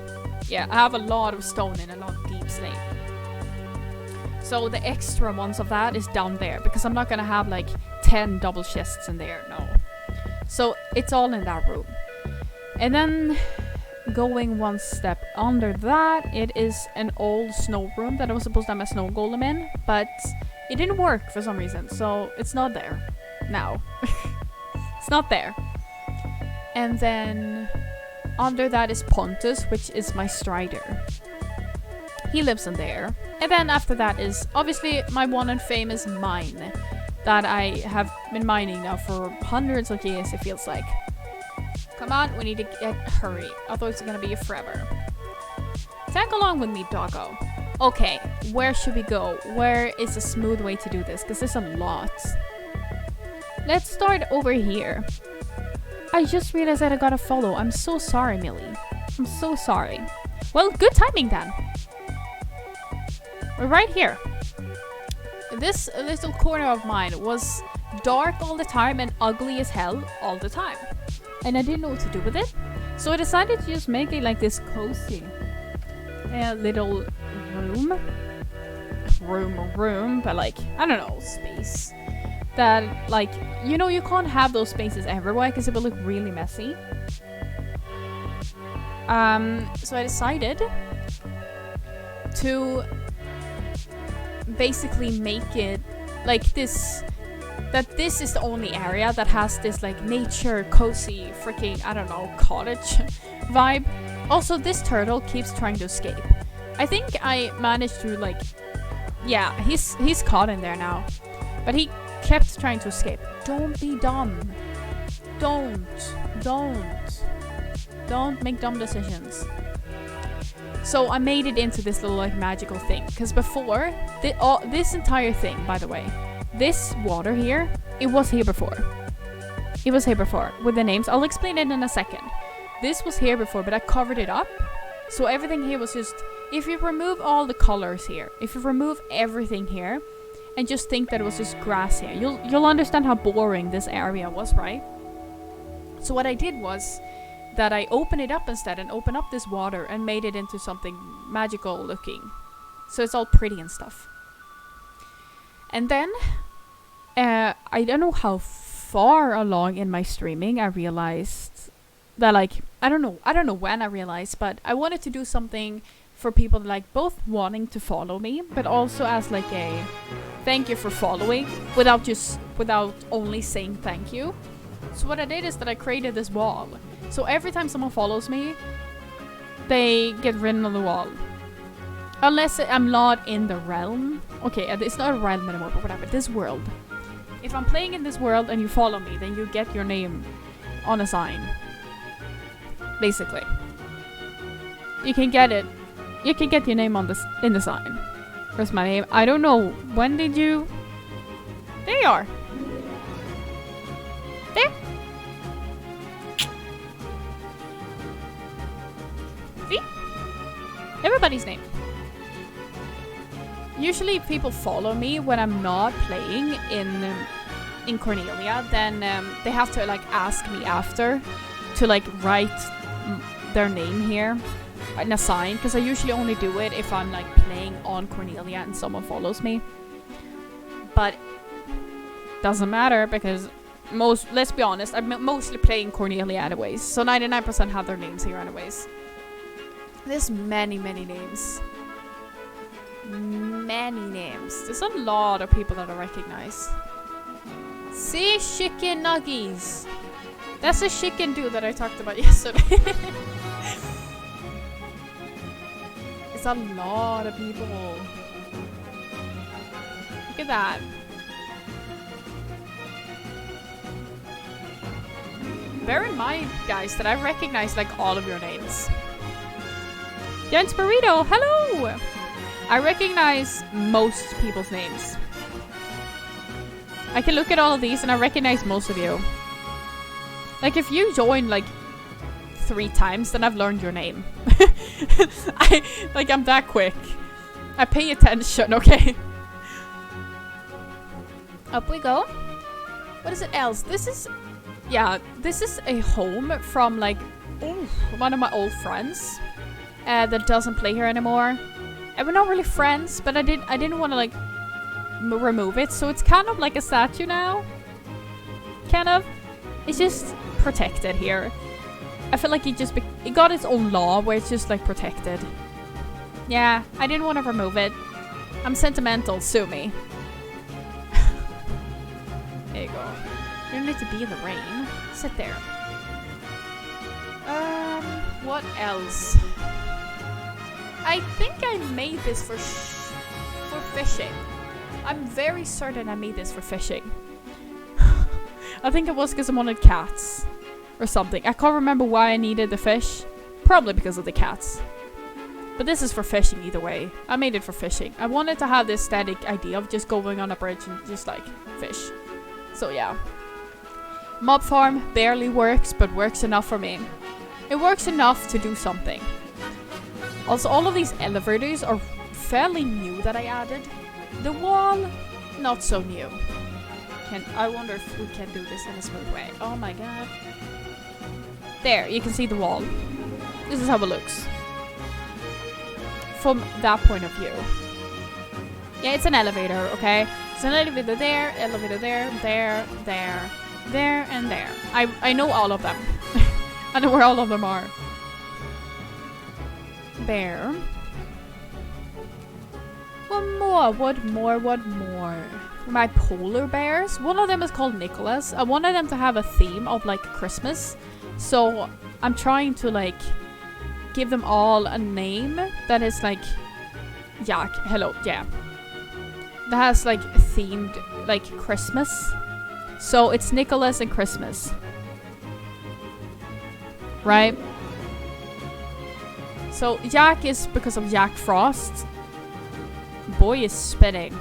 Yeah, I have a lot of stone in a lot of deep slate. So the extra ones of that is down there because I'm not gonna have like 10 double chests in there, no. So it's all in that room. And then going one step under that, it is an old snow room that I was supposed to have my snow golem in, but it didn't work for some reason, so it's not there now. It's not there. And then under that is Pontus, which is my strider. He lives in there. And then after that is obviously my one and famous mine that I have been mining now for hundreds of years, it feels like. Come on, we need to hurry. Otherwise it's gonna be forever. Tag along with me, doggo. Okay, where should we go? Where is a smooth way to do this? Because there's a lot. let's start over here. I just realized that I got a follow. I'm so sorry, Millie. I'm so sorry. Well, good timing then. We're right here. This little corner of mine was dark all the time and ugly as hell all the time. And I didn't know what to do with it. So I decided to just make it like this cozy little room, but like, I don't know, space. That, like, you know, you can't have those spaces everywhere because it will look really messy. So I decided to basically make it like this, that this is the only area that has this like nature, cozy, freaking, I don't know, cottage vibe. Also, this turtle keeps trying to escape. I think I managed to like, yeah, he's caught in there now, but he kept trying to escape. Don't be dumb. Don't make dumb decisions. So I made it into this little like magical thing, because before this entire thing, by the way, this water here, it was here before. It was here before with the names. I'll explain it in a second. This was here before, but I covered it up. So everything here was just, if you remove all the colors here, if you remove everything here, and just think that it was just grass here, you'll understand how boring this area was, right? So what I did was that I opened it up instead and opened up this water and made it into something magical looking. So it's all pretty and stuff. And then, I don't know how far along in my streaming I realized that, like, I don't know when I realized, but I wanted to do something for people like both wanting to follow me, but also as like a thank you for following without only saying thank you. So what I did is that I created this wall. So every time someone follows me, they get written on the wall. Unless I'm not in the realm. Okay, it's not a realm anymore, but whatever. This world. If I'm playing in this world and you follow me, then you get your name on a sign. Basically. You can get it. You can get your name on in the sign. Where's my name? I don't know. When did you... There you are. There. See? Everybody's name. Usually if people follow me when I'm not playing in Cornelia, then they have to like ask me after to like write their name here in a sign, because I usually only do it if I'm like playing on Cornelia and someone follows me. But doesn't matter, because let's be honest, I'm mostly playing Cornelia anyways, so 99% have their names here anyways. There's many names. Many names. There's a lot of people that I recognize. See, chicken nuggies. That's a chicken dude that I talked about yesterday. It's a lot of people. Look at that. Bear in mind, guys, that I recognize like all of your names. Jens Burrito, hello! I recognize most people's names. I can look at all of these and I recognize most of you. Like if you join like 3 times, then I've learned your name. I'm that quick. I pay attention, okay? Up we go. What is it else? This is a home from like one of my old friends that doesn't play here anymore. And we're not really friends, but I didn't want to like remove it, so it's kind of like a statue now. Kind of. It's just protected here. I feel like it got its own law where it's just like protected. Yeah, I didn't want to remove it. I'm sentimental, sue me. There you go. You don't need to be in the rain. Sit there. What else? I think I made this for fishing. I'm very certain I made this for fishing. I think it was because I wanted cats or something. I can't remember why I needed the fish. Probably because of the cats. But this is for fishing either way. I made it for fishing. I wanted to have this static idea of just going on a bridge and just like fish. So yeah. Mob farm barely works, but works enough for me. It works enough to do something. Also, all of these elevators are fairly new that I added. The wall, not so new. I wonder if we can do this in a smooth way. Oh my god. There, you can see the wall. This is how it looks. From that point of view. Yeah, it's an elevator, okay? It's an elevator there, there, and there. I know all of them. I know where all of them are. There. What more? My polar bears. One of them is called Nicholas. I wanted them to have a theme of like Christmas. So I'm trying to like give them all a name that is like Jack. Hello, yeah. That has like themed like Christmas. So it's Nicholas and Christmas. Right? So Jack is because of Jack Frost. Boy is spitting.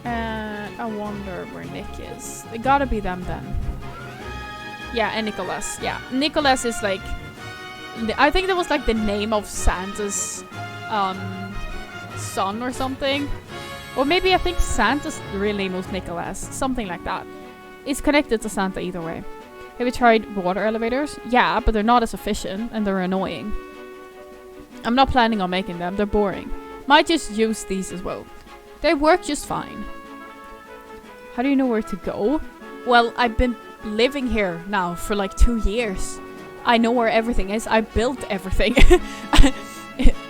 And I wonder where Nick is. It gotta be them then. Yeah, and Nicholas. Yeah, Nicholas is like... I think that was like the name of Santa's son or something. Or maybe I think Santa's real name was Nicholas. Something like that. It's connected to Santa either way. Have you tried water elevators? Yeah, but they're not as efficient and they're annoying. I'm not planning on making them. They're boring. Might just use these as well. They work just fine. How do you know where to go? Well, I've been living here now for like 2 years. I know where everything is. I built everything.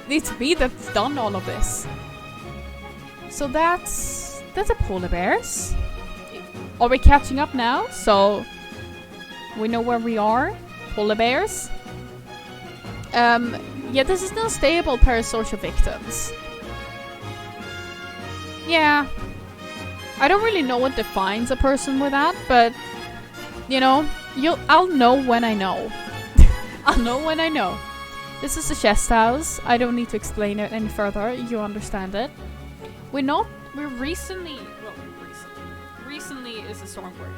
It's me that's done all of this. So that's a polar bears. Are we catching up now? So we know where we are. Polar bears. Yeah, this is no stable parasocial victims. Yeah. I don't really know what defines a person with that, but you know, I'll know when I know. I'll know when I know. This is the chest house. I don't need to explain it any further. You understand it. We're recently is a strong word.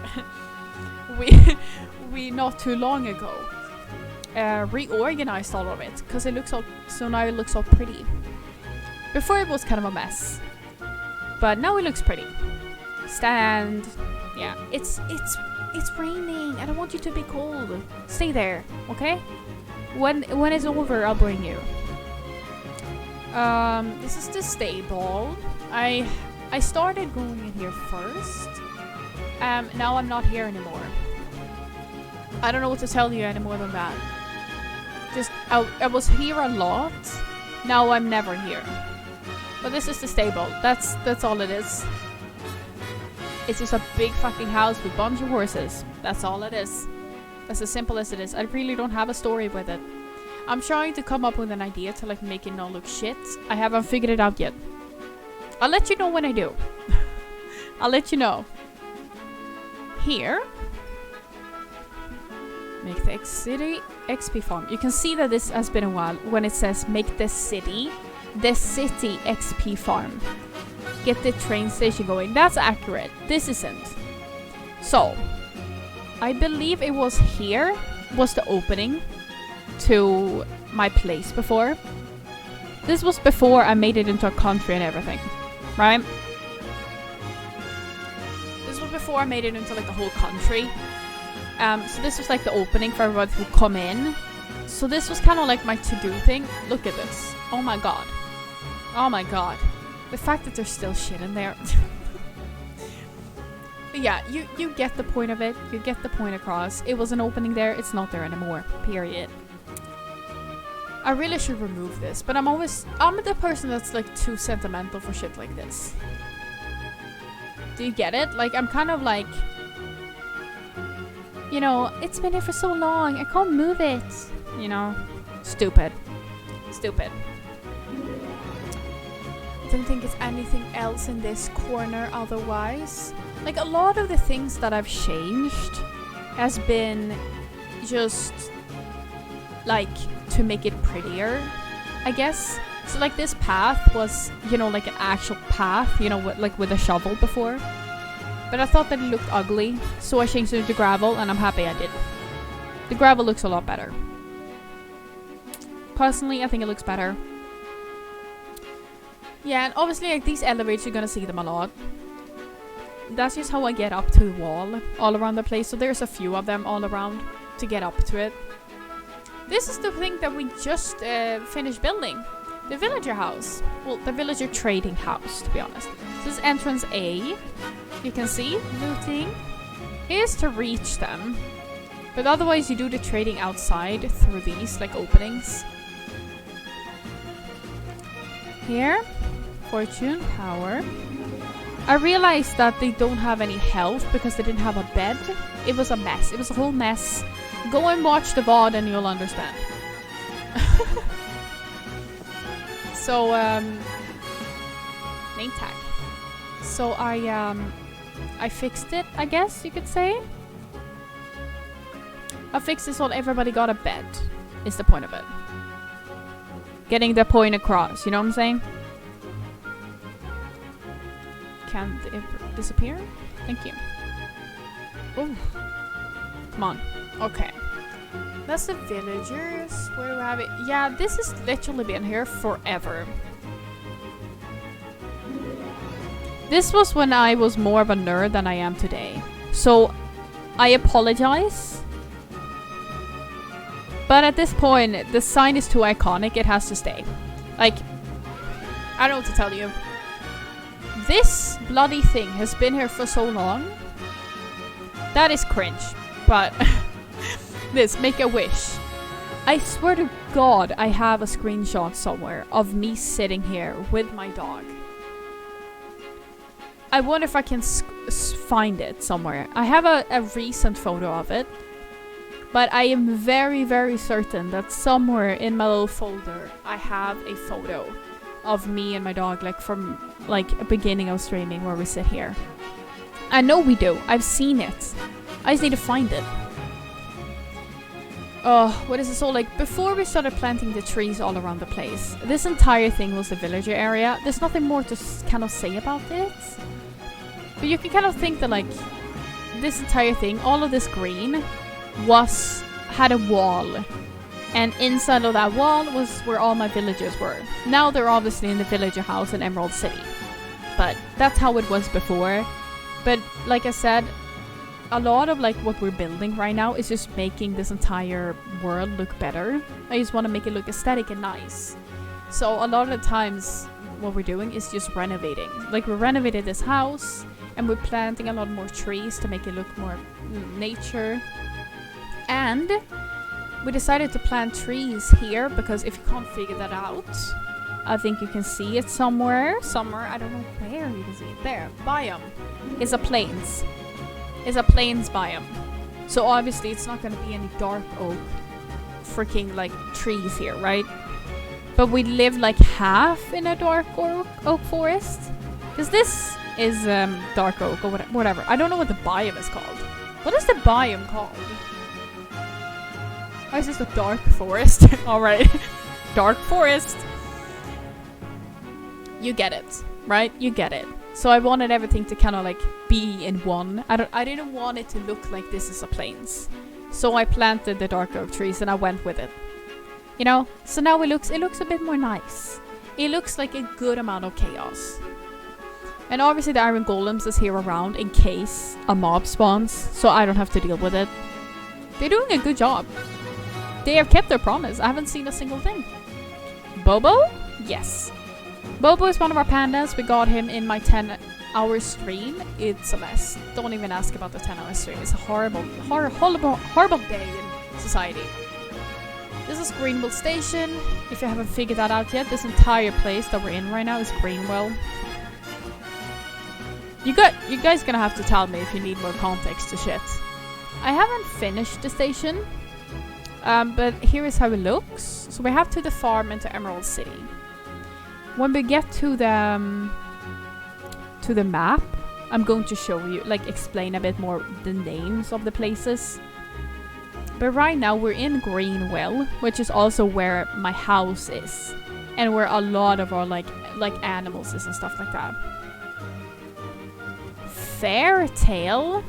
we not too long ago reorganized all of it because it looks so now it looks all pretty. Before it was kind of a mess, but now it looks pretty. Stand. Yeah, it's raining. I don't want you to be cold. Stay there, okay? When it's over, I'll bring you. This is the stable. I started going in here first. Now I'm not here anymore. I don't know what to tell you any more than that. Just I was here a lot. Now I'm never here. But this is the stable. That's all it is. It's just a big fucking house with a bunch of horses. That's all it is. That's as simple as it is. I really don't have a story with it. I'm trying to come up with an idea to like make it not look shit. I haven't figured it out yet. I'll let you know when I do. I'll let you know. Here. Make the city XP farm. You can see that this has been a while when it says make the city XP farm. Get the train station going. That's accurate. This isn't. So, I believe it was here was the opening to my place before. This was before I made it into a country and everything. Right? This was before I made it into like a whole country. So this was like the opening for everybody who come in. So this was kind of like my to-do thing. Look at this. Oh my god. Oh my god. The fact that there's still shit in there. But yeah, you get the point of it. You get the point across. It was an opening there. It's not there anymore. Period. I really should remove this. But I'm the person that's like too sentimental for shit like this. Do you get it? Like, I'm kind of like... You know, it's been here for so long. I can't move it. You know? Stupid. Stupid. I don't think it's anything else in this corner otherwise. Like, a lot of the things that I've changed has been just like to make it prettier, I guess. So like this path was, you know, like an actual path, you know, like with a shovel before. But I thought that it looked ugly, so I changed it to gravel, and I'm happy I did. The gravel looks a lot better. Personally, I think it looks better. Yeah, and obviously, like, these elevators, you're gonna see them a lot. That's just how I get up to the wall all around the place. So there's a few of them all around to get up to it. This is the thing that we just finished building. The villager house. Well, the villager trading house, to be honest. This is entrance A. You can see looting. Here's to reach them. But otherwise you do the trading outside through these like openings. Here. Fortune, power. I realized that they don't have any health because they didn't have a bed. It was a mess. It was a whole mess. Go and watch the VOD and you'll understand. So, name tag. So I fixed it, I guess you could say. I fixed it so everybody got a bed, is the point of it. Getting the point across, you know what I'm saying? Can't it disappear? Thank you. Oh, come on. Okay. That's the villagers. Where do we have it? Yeah, this has literally been here forever. This was when I was more of a nerd than I am today. So, I apologize. But at this point, the sign is too iconic. It has to stay. Like, I don't know what to tell you. This bloody thing has been here for so long. That is cringe. But... this, make a wish. I swear to God, I have a screenshot somewhere of me sitting here with my dog. I wonder if I can find it somewhere. I have a recent photo of it. But I am very, very certain that somewhere in my little folder, I have a photo of me and my dog, like from like a beginning of streaming where we sit here. I know we do. I've seen it. I just need to find it. Oh, what is it? So, like, before we started planting the trees all around the place, this entire thing was the villager area. There's nothing more to kind of say about this. But you can kind of think that, like, this entire thing, all of this green, had a wall. And inside of that wall was where all my villagers were. Now they're obviously in the villager house in Emerald City. But that's how it was before. But, like I said... a lot of like what we're building right now is just making this entire world look better. I just want to make it look aesthetic and nice. So a lot of the times what we're doing is just renovating. Like we renovated this house and we're planting a lot more trees to make it look more nature. And we decided to plant trees here because if you can't figure that out, I think you can see it somewhere. I don't know where you can see it. There, biome is a plains. Is a plains biome. So obviously it's not going to be any dark oak freaking like trees here, right? But we live like half in a dark oak forest. Because this is dark oak or whatever. I don't know what the biome is called. What is the biome called? Oh, it's just a dark forest. Alright. Dark forest. You get it, right? You get it. So I wanted everything to kind of like be in one. I didn't want it to look like this is a plains. So I planted the dark oak trees and I went with it. You know? So now it looks a bit more nice. It looks like a good amount of chaos. And obviously the iron golems is here around in case a mob spawns. So I don't have to deal with it. They're doing a good job. They have kept their promise. I haven't seen a single thing. Bobo? Yes. Bobo is one of our pandas. We got him in my 10-hour stream. It's a mess. Don't even ask about the 10-hour stream. It's a horrible day in society. This is Greenwell Station. If you haven't figured that out yet, this entire place that we're in right now is Greenwell. You guys gonna have to tell me if you need more context to shit. I haven't finished the station. But here is how it looks. So we have to the farm and to Emerald City. When we get to the map, I'm going to show you, like explain a bit more the names of the places. But right now we're in Greenwell, which is also where my house is. And where a lot of our like animals is and stuff like that. Fair Tale?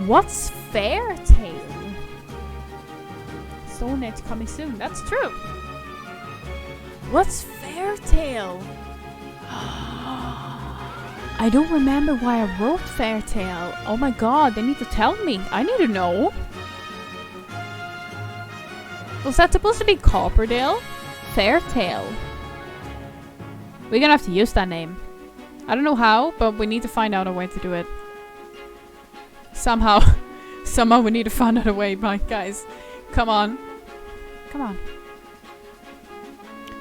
What's Fair Tale? Stone Age coming soon. That's true. What's Fair Tale? I don't remember why I wrote Fair Tale. Oh my god, they need to tell me. I need to know. Was that supposed to be Copperdale? Fair Tale. We're gonna have to use that name. I don't know how, but we need to find out a way to do it. Somehow. Somehow we need to find out a way, right, guys? Come on. Come on.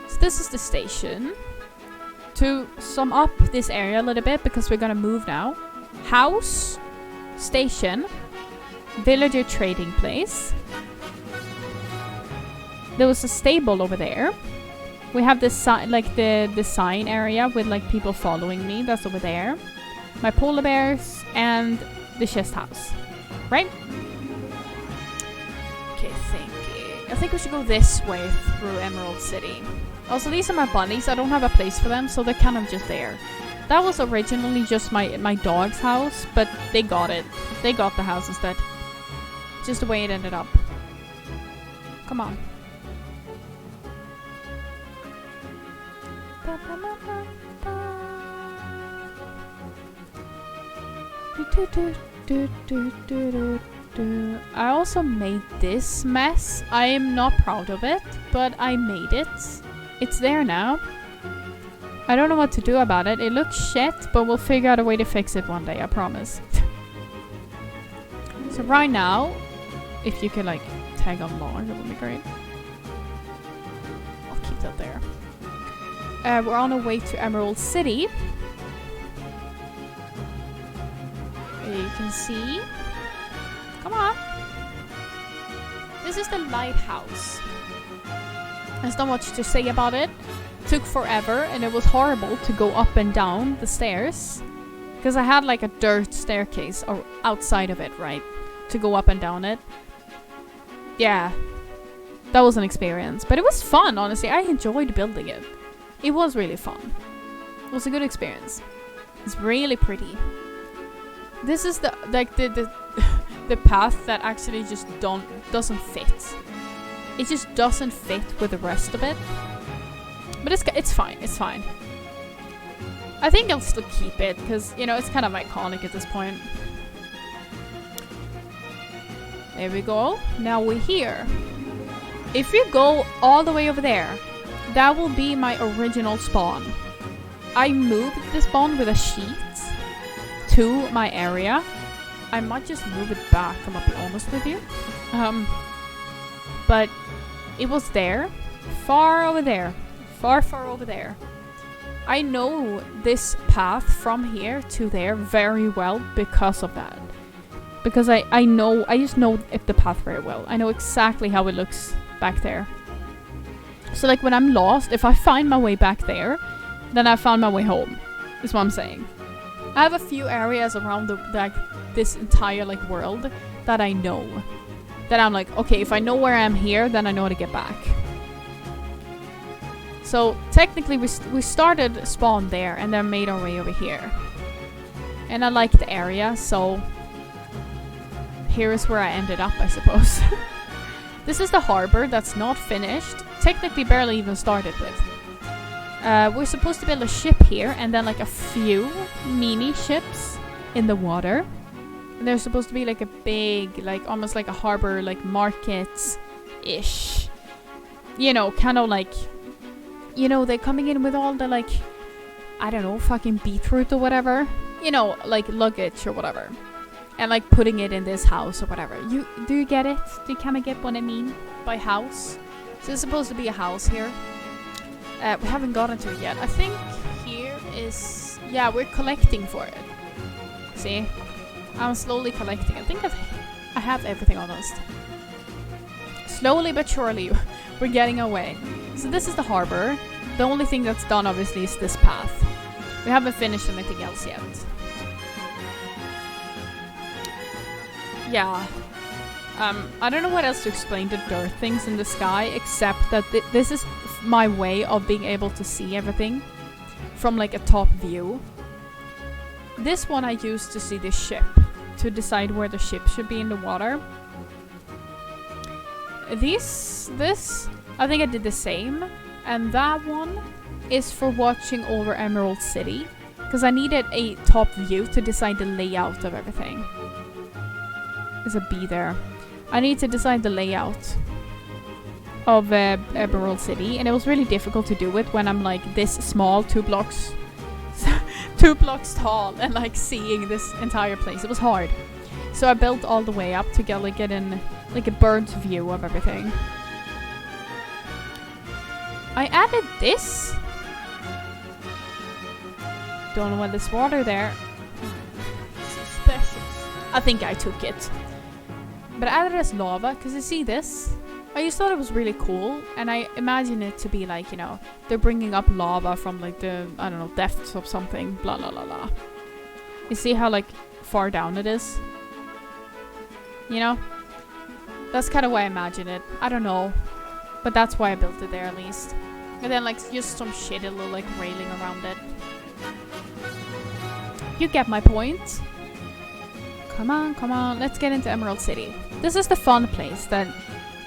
So this is the station. To sum up this area a little bit, because we're gonna move now. House. Station. Villager trading place. There was a stable over there. We have this like the sign area with like people following me. That's over there. My polar bears and the chest house. Right? Okay, I think we should go this way through Emerald City. Also, these are my bunnies. I don't have a place for them, so they're kind of just there. That was originally just my dog's house, but they got it. They got the house instead. Just the way it ended up. Come on. I also made this mess. I am not proud of it, but I made it. It's there now. I don't know what to do about it. It looks shit, but we'll figure out a way to fix it one day, I promise. So right now, if you could like tag along, that would be great. I'll keep that there. We're on our way to Emerald City. You can see. Come on. This is the lighthouse. There's not much to say about it. Took forever and it was horrible to go up and down the stairs. Because I had like a dirt staircase or outside of it, right? To go up and down it. Yeah. That was an experience. But it was fun, honestly. I enjoyed building it. It was really fun. It was a good experience. It's really pretty. This is the like the path that actually just doesn't fit. It just doesn't fit with the rest of it. But it's fine. It's fine. I think I'll still keep it because you know it's kind of iconic at this point. There we go. Now we're here. If you go all the way over there, that will be my original spawn. I moved the spawn with a sheet to my area. I might just move it back, I might be honest with you. But it was there. Far over there. Far over there. I know this path from here to there very well because of that. Because I just know the path very well. I know exactly how it looks back there. So like when I'm lost, if I find my way back there, then I found my way home. Is what I'm saying. I have a few areas around this entire like world that I know. That I'm like, okay, if I know where I'm here, then I know how to get back. So technically we started spawn there and then made our way over here. And I like the area, so here is where I ended up, I suppose. This is the harbor that's not finished. Technically barely even started with. We're supposed to build a ship here and then like a few mini ships in the water. And there's supposed to be like a big, like almost like a harbor, like markets-ish. You know, kind of like, you know, they're coming in with all the like, I don't know, fucking beetroot or whatever. You know, like luggage or whatever. And like putting it in this house or whatever. Do you get it? Do you kind of get what I mean by house? So there's supposed to be a house here. We haven't gotten to it yet. I think here is... Yeah, we're collecting for it. See? I'm slowly collecting. I think I have everything almost. Slowly but surely, we're getting away. So this is the harbor. The only thing that's done, obviously, is this path. We haven't finished anything else yet. Yeah. I don't know what else to explain the dirt things in the sky, except that this is my way of being able to see everything from like a top view. This one I used to see the ship, to decide where the ship should be in the water. This, I think I did the same. And that one is for watching over Emerald City. Because I needed a top view to decide the layout of everything. There's a bee there. I need to decide the layout of Emerald City. And it was really difficult to do it when I'm like this small, 2 blocks tall, and like seeing this entire place. It was hard. So I built all the way up to get in like a bird's view of everything. I added this. Don't know why there's water there. Suspicious. I think I took it. But I added it as lava, because you see this? I just thought it was really cool, and I imagine it to be like, you know, they're bringing up lava from like the, I don't know, depths of something, blah blah blah blah. You see how like far down it is? You know? That's kind of why I imagine it. I don't know. But that's why I built it there at least. And then like just some shitty little like railing around it. You get my point. Come on, come on. Let's get into Emerald City. This is the fun place that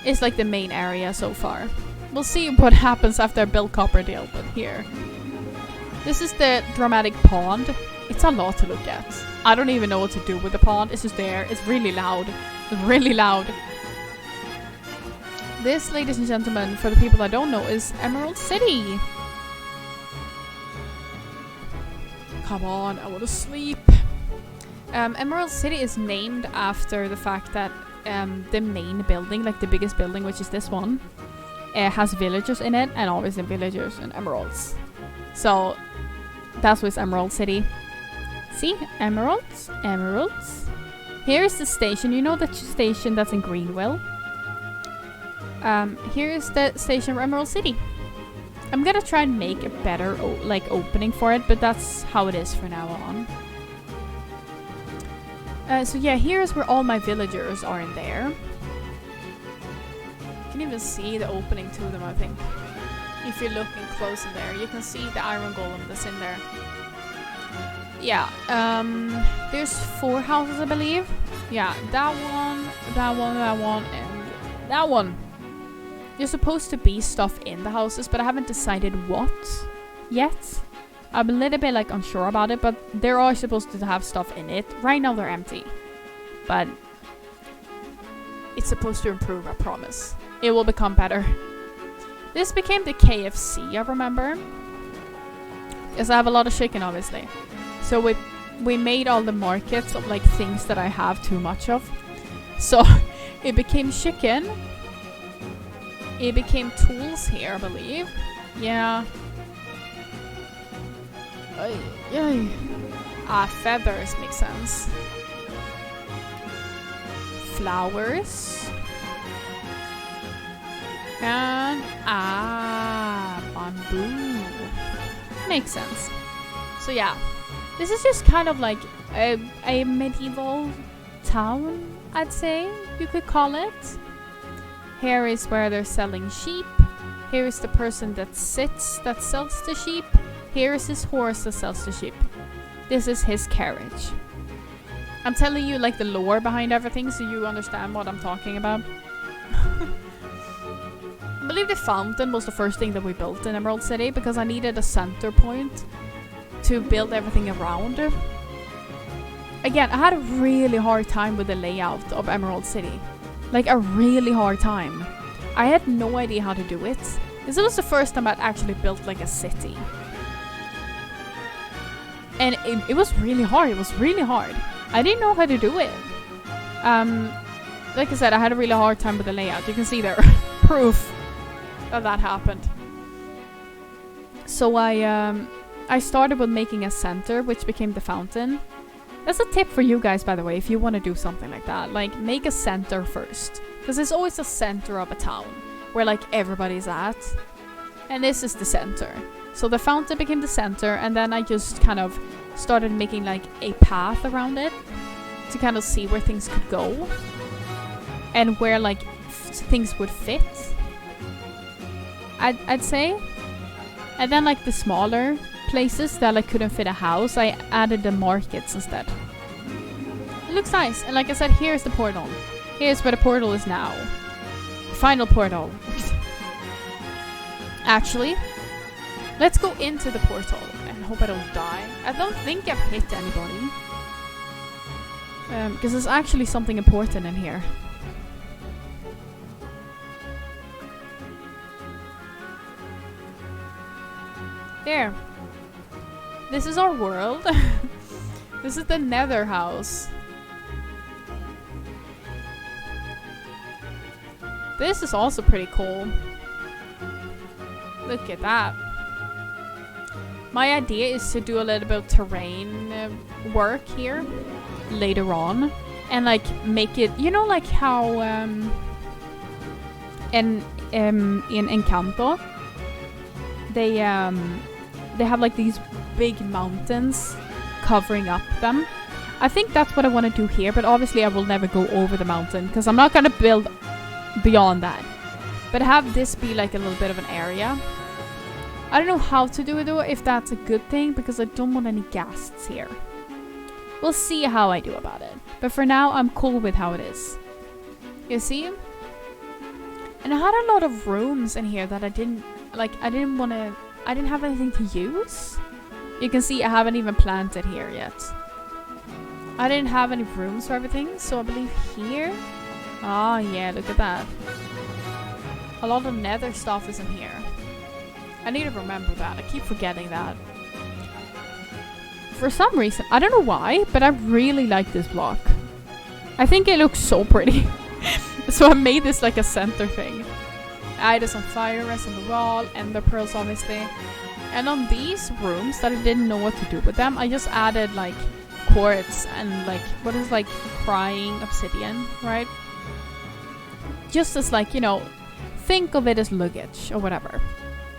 is like the main area so far. We'll see what happens after I build Copperdale, but here. This is the dramatic pond. It's a lot to look at. I don't even know what to do with the pond. It's just there. It's really loud. It's really loud. This, ladies and gentlemen, for the people that don't know, is Emerald City. Come on, I want to sleep. Emerald City is named after the fact that the main building, like the biggest building, which is this one, has villagers in it, and always in villagers and emeralds. So that's what's Emerald City. See? Emeralds? Emeralds. Here's the station. You know the station that's in Greenville? Here's the station of Emerald City. I'm gonna try and make a better opening for it, but that's how it is for now on. So yeah, here's where all my villagers are in there. You can even see the opening to them, I think. If you're looking close in there, you can see the iron golem that's in there. Yeah, there's 4 houses, I believe. Yeah, that one, that one, that one, and that one. There's supposed to be stuff in the houses, but I haven't decided what yet. I'm a little bit like unsure about it, but they're all supposed to have stuff in it. Right now they're empty. But it's supposed to improve, I promise. It will become better. This became the KFC, I remember. Because I have a lot of chicken, obviously. So we made all the markets of like things that I have too much of. So it became chicken. It became tools here, I believe. Yeah. Feathers make sense. Flowers. And bamboo. Makes sense. So yeah. This is just kind of like a medieval town, I'd say you could call it. Here is where they're selling sheep. Here is the person that sits that sells the sheep. Here is his horse that sells the sheep. This is his carriage. I'm telling you like the lore behind everything so you understand what I'm talking about. I believe the fountain was the first thing that we built in Emerald City because I needed a center point to build everything around. Again, I had a really hard time with the layout of Emerald City. Like a really hard time. I had no idea how to do it. This was the first time I'd actually built like a city. And it was really hard. It was really hard. I didn't know how to do it. Like I said, I had a really hard time with the layout. You can see there. Proof that happened. So I started with making a center, which became the fountain. That's a tip for you guys, by the way, if you want to do something like that. Like, make a center first. Because there's always a center of a town where, like, everybody's at. And this is the center. So the fountain became the center, and then I just kind of started making, like, a path around it to kind of see where things could go. And where, like, things would fit. I'd say. And then, like, the smaller places that I couldn't fit a house, I added the markets instead. It looks nice. And like I said, here's the portal. Here's where the portal is now. Final portal. Actually, let's go into the portal and hope I don't die. I don't think I've hit anybody. Because there's actually something important in here. There. This is our world. This is the Nether house. This is also pretty cool. Look at that. My idea is to do a little bit of terrain work here later on. And like make it, you know, like how in Encanto they have like these big mountains covering up them. I think that's what I want to do here, but obviously I will never go over the mountain because I'm not going to build beyond that. But have this be like a little bit of an area. I don't know how to do it though, if that's a good thing, because I don't want any ghasts here. We'll see how I do about it. But for now, I'm cool with how it is. You see? And I had a lot of rooms in here that I didn't have anything to use. You can see I haven't even planted here yet. I didn't have any rooms for everything, so I believe here. Ah, yeah, look at that. A lot of nether stuff is in here. I need to remember that. I keep forgetting that. For some reason, I don't know why, but I really like this block. I think it looks so pretty. So I made this like a center thing. I added some fire rest on the wall, ender pearls obviously. And on these rooms that I didn't know what to do with them, I just added like quartz and like, what is like crying obsidian, right? Just as like, you know, think of it as luggage or whatever.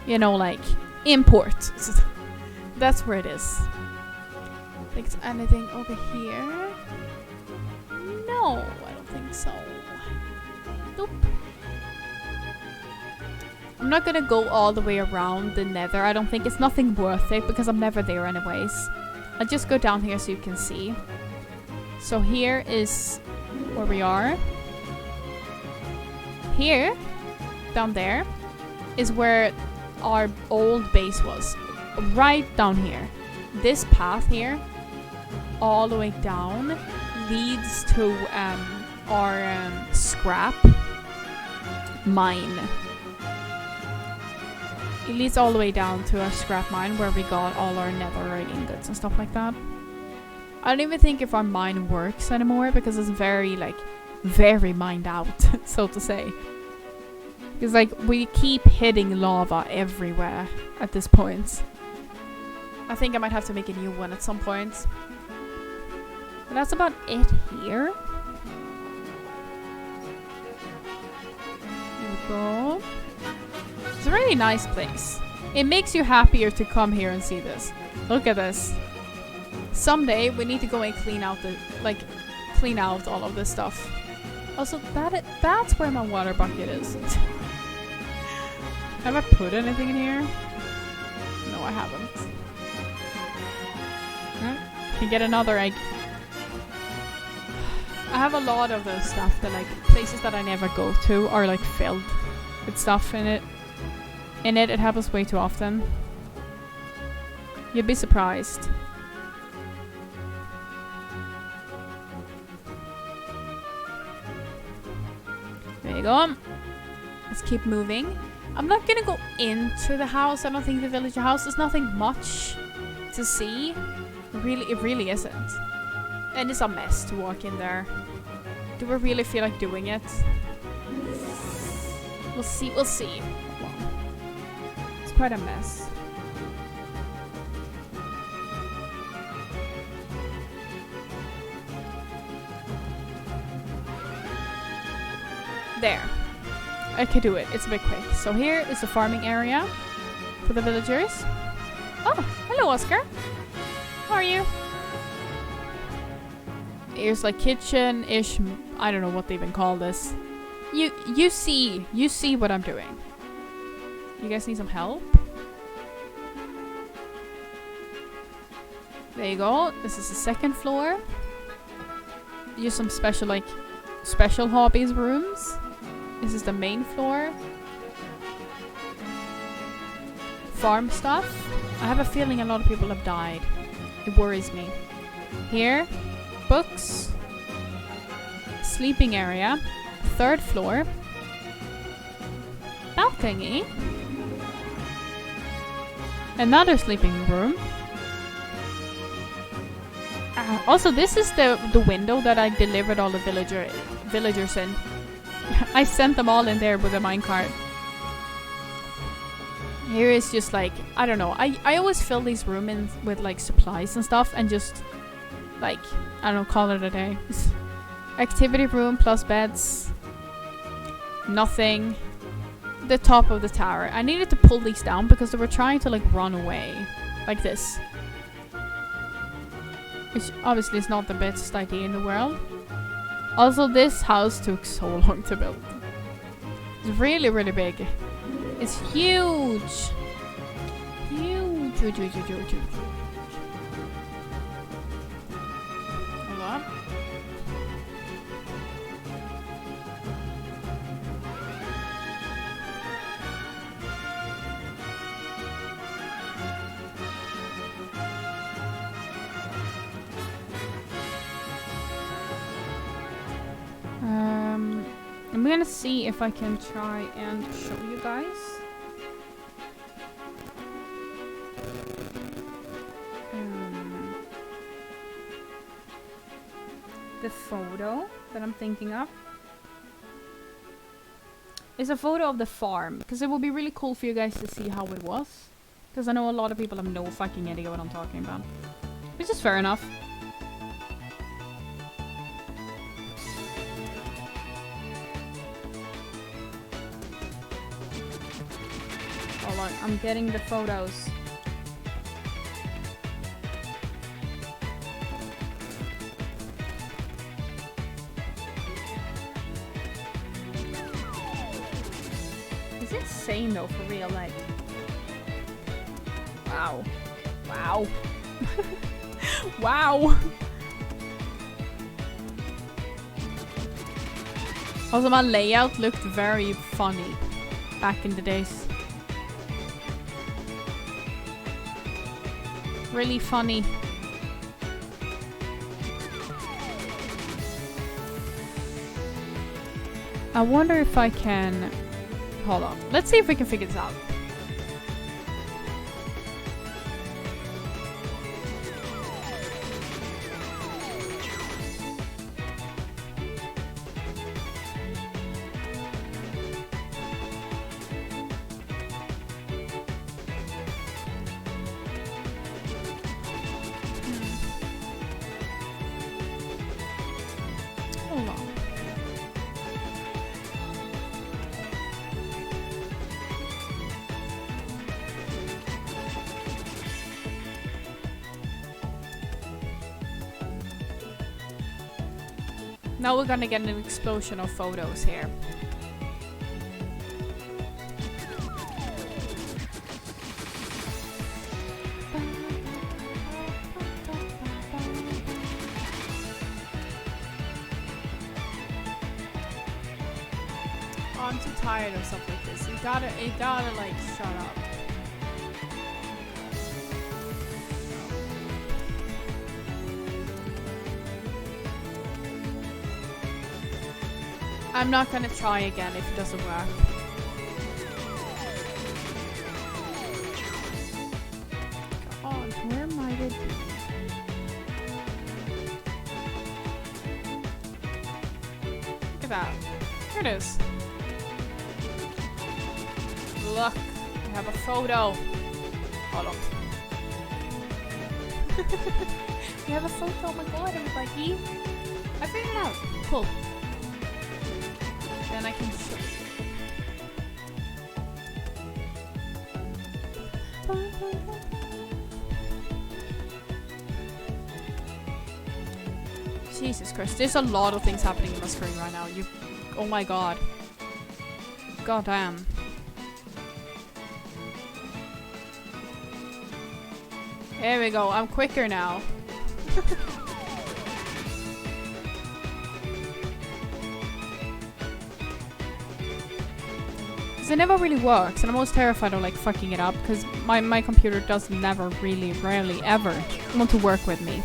You know, like import. That's where it is. Think it's anything over here? No, I don't think so. Nope. I'm not gonna go all the way around the nether. I don't think it's nothing worth it because I'm never there anyways. I'll just go down here so you can see. So here is where we are. Here, down there, is where our old base was. Right down here. This path here, all the way down, leads to our scrap mine. It leads all the way down to our scrap mine where we got all our netherite ingots and stuff like that. I don't even think if our mine works anymore because it's very mined out, so to say. Because like we keep hitting lava everywhere at this point. I think I might have to make a new one at some point. But that's about it here. Here we go. It's a really nice place. It makes you happier to come here and see this. Look at this. Someday we need to go and clean out all of this stuff. Also, that's where my water bucket is. Have I put anything in here? No, I haven't. Can get another egg. I have a lot of those stuff that like places that I never go to are like filled with stuff in it. It happens way too often. You'd be surprised. There you go. Let's keep moving. I'm not gonna go into the house. I don't think the villager house. There's nothing much to see. It really isn't. And it's a mess to walk in there. Do we really feel like doing it? We'll see. It's quite a mess. There. I could do it. It's a bit quick. So here is the farming area for the villagers. Oh, hello Oscar. How are you? Here's like kitchen-ish. I don't know what they even call this. You see what I'm doing. You guys need some help? There you go. This is the second floor. Use some special, like, special hobbies rooms. This is the main floor. Farm stuff. I have a feeling a lot of people have died. It worries me. Here, books. Sleeping area. Third floor. Balcony. Another sleeping room. Also, this is the window that I delivered all the villagers in. I sent them all in there with a minecart. Here is just like, I don't know. I always fill these rooms in with like supplies and stuff and just like, I don't know, call it a day. Activity room plus beds. Nothing. The top of the tower. I needed to pull these down because they were trying to like run away. Like this. Which obviously is not the best idea in the world. Also, this house took so long to build. It's really, really big. It's huge. Huge, huge, huge, huge, huge. Hold on. I'm gonna see if I can try and show you guys. The photo that I'm thinking of is a photo of the farm, because it would be really cool for you guys to see how it was. Because I know a lot of people have no fucking idea what I'm talking about. Which is fair enough. Hold on, I'm getting the photos. Is it insane though for real, like? Wow. Wow. Wow. Also, my layout looked very funny back in the days. Really funny. I wonder if I can... Hold on. Let's see if we can figure this out. Hold on. Now we're gonna get an explosion of photos here. Oh, I'm too tired of stuff like this. It gotta like shut up. I'm not gonna try again if it doesn't work. God, where might it be? Look at that. Here it is. Look, we have a photo. Hold on. We have a photo. Oh my god, everybody. I figured it out. Cool. Then I can show you. Jesus Christ, there's a lot of things happening on my screen right now. Oh my god. God damn. There we go. I'm quicker now. Because it never really works, and I'm always terrified of like fucking it up because my computer does never really, rarely, ever want to work with me.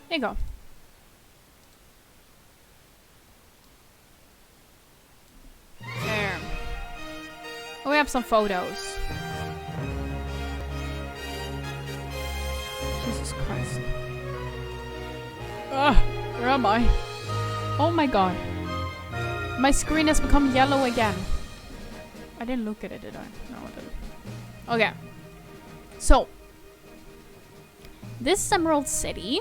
There you go. There. Oh, we have some photos. Jesus Christ. Ugh, where am I? Oh my god. My screen has become yellow again. I didn't look at it, did I? No, I didn't. Okay. So. This is Emerald City.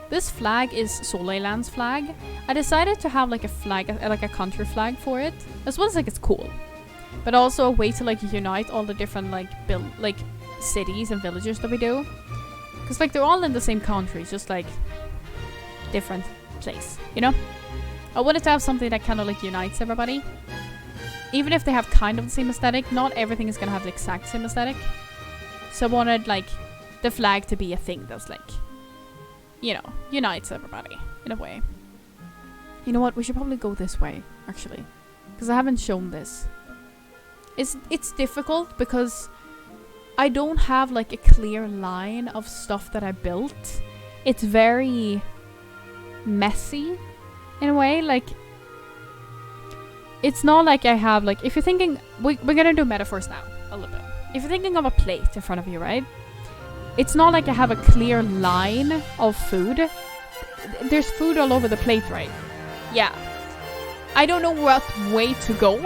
This flag is Soleiland's flag. I decided to have like a flag, like a country flag for it. As well as like it's cool. But also a way to like unite all the different like cities and villages that we do. Because like they're all in the same country, just like different place, you know? I wanted to have something that kind of like unites everybody. Even if they have kind of the same aesthetic, not everything is gonna have the exact same aesthetic. So I wanted like the flag to be a thing that's like, you know, unites everybody in a way. You know what? We should probably go this way, actually. Because I haven't shown this. It's difficult because I don't have like a clear line of stuff that I built. It's very messy in a way. Like, it's not like I have like, if you're thinking, we're gonna do metaphors now a little bit. If you're thinking of a plate in front of you, right? It's not like I have a clear line of food. There's food all over the plate, right? Yeah. I don't know what way to go.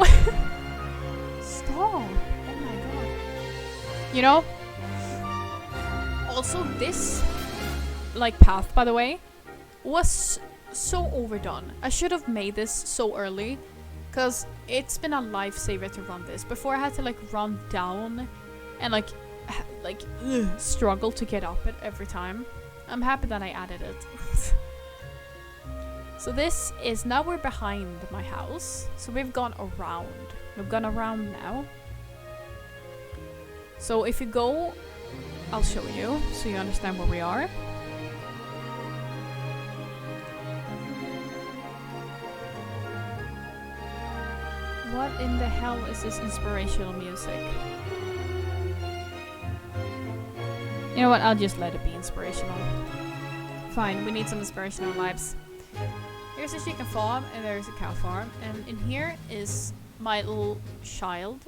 Stop. Oh my god. You know? Also, this like path, by the way, was so overdone. I should have made this so early. Because it's been a lifesaver to run this. Before I had to like run down and like struggle to get up it every time. I'm happy that I added it. So this is, now we're behind my house. So we've gone around. We've gone around now. So if you go, I'll show you so you understand where we are. What in the hell is this inspirational music? You know what, I'll just let it be inspirational. Fine, we need some inspiration in our lives. Here's a chicken farm and there's a cow farm. And in here is my little child.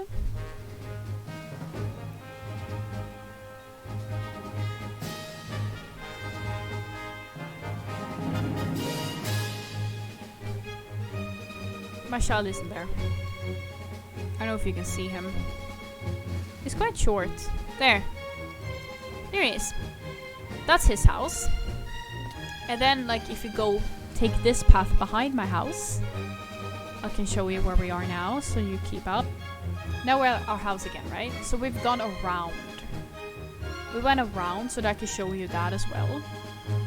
My child isn't there. I don't know if you can see him. He's quite short. There. There he is. That's his house. And then, like, if you go take this path behind my house, I can show you where we are now, so you keep up. Now we're at our house again, right? So we've gone around. We went around so that I can show you that as well.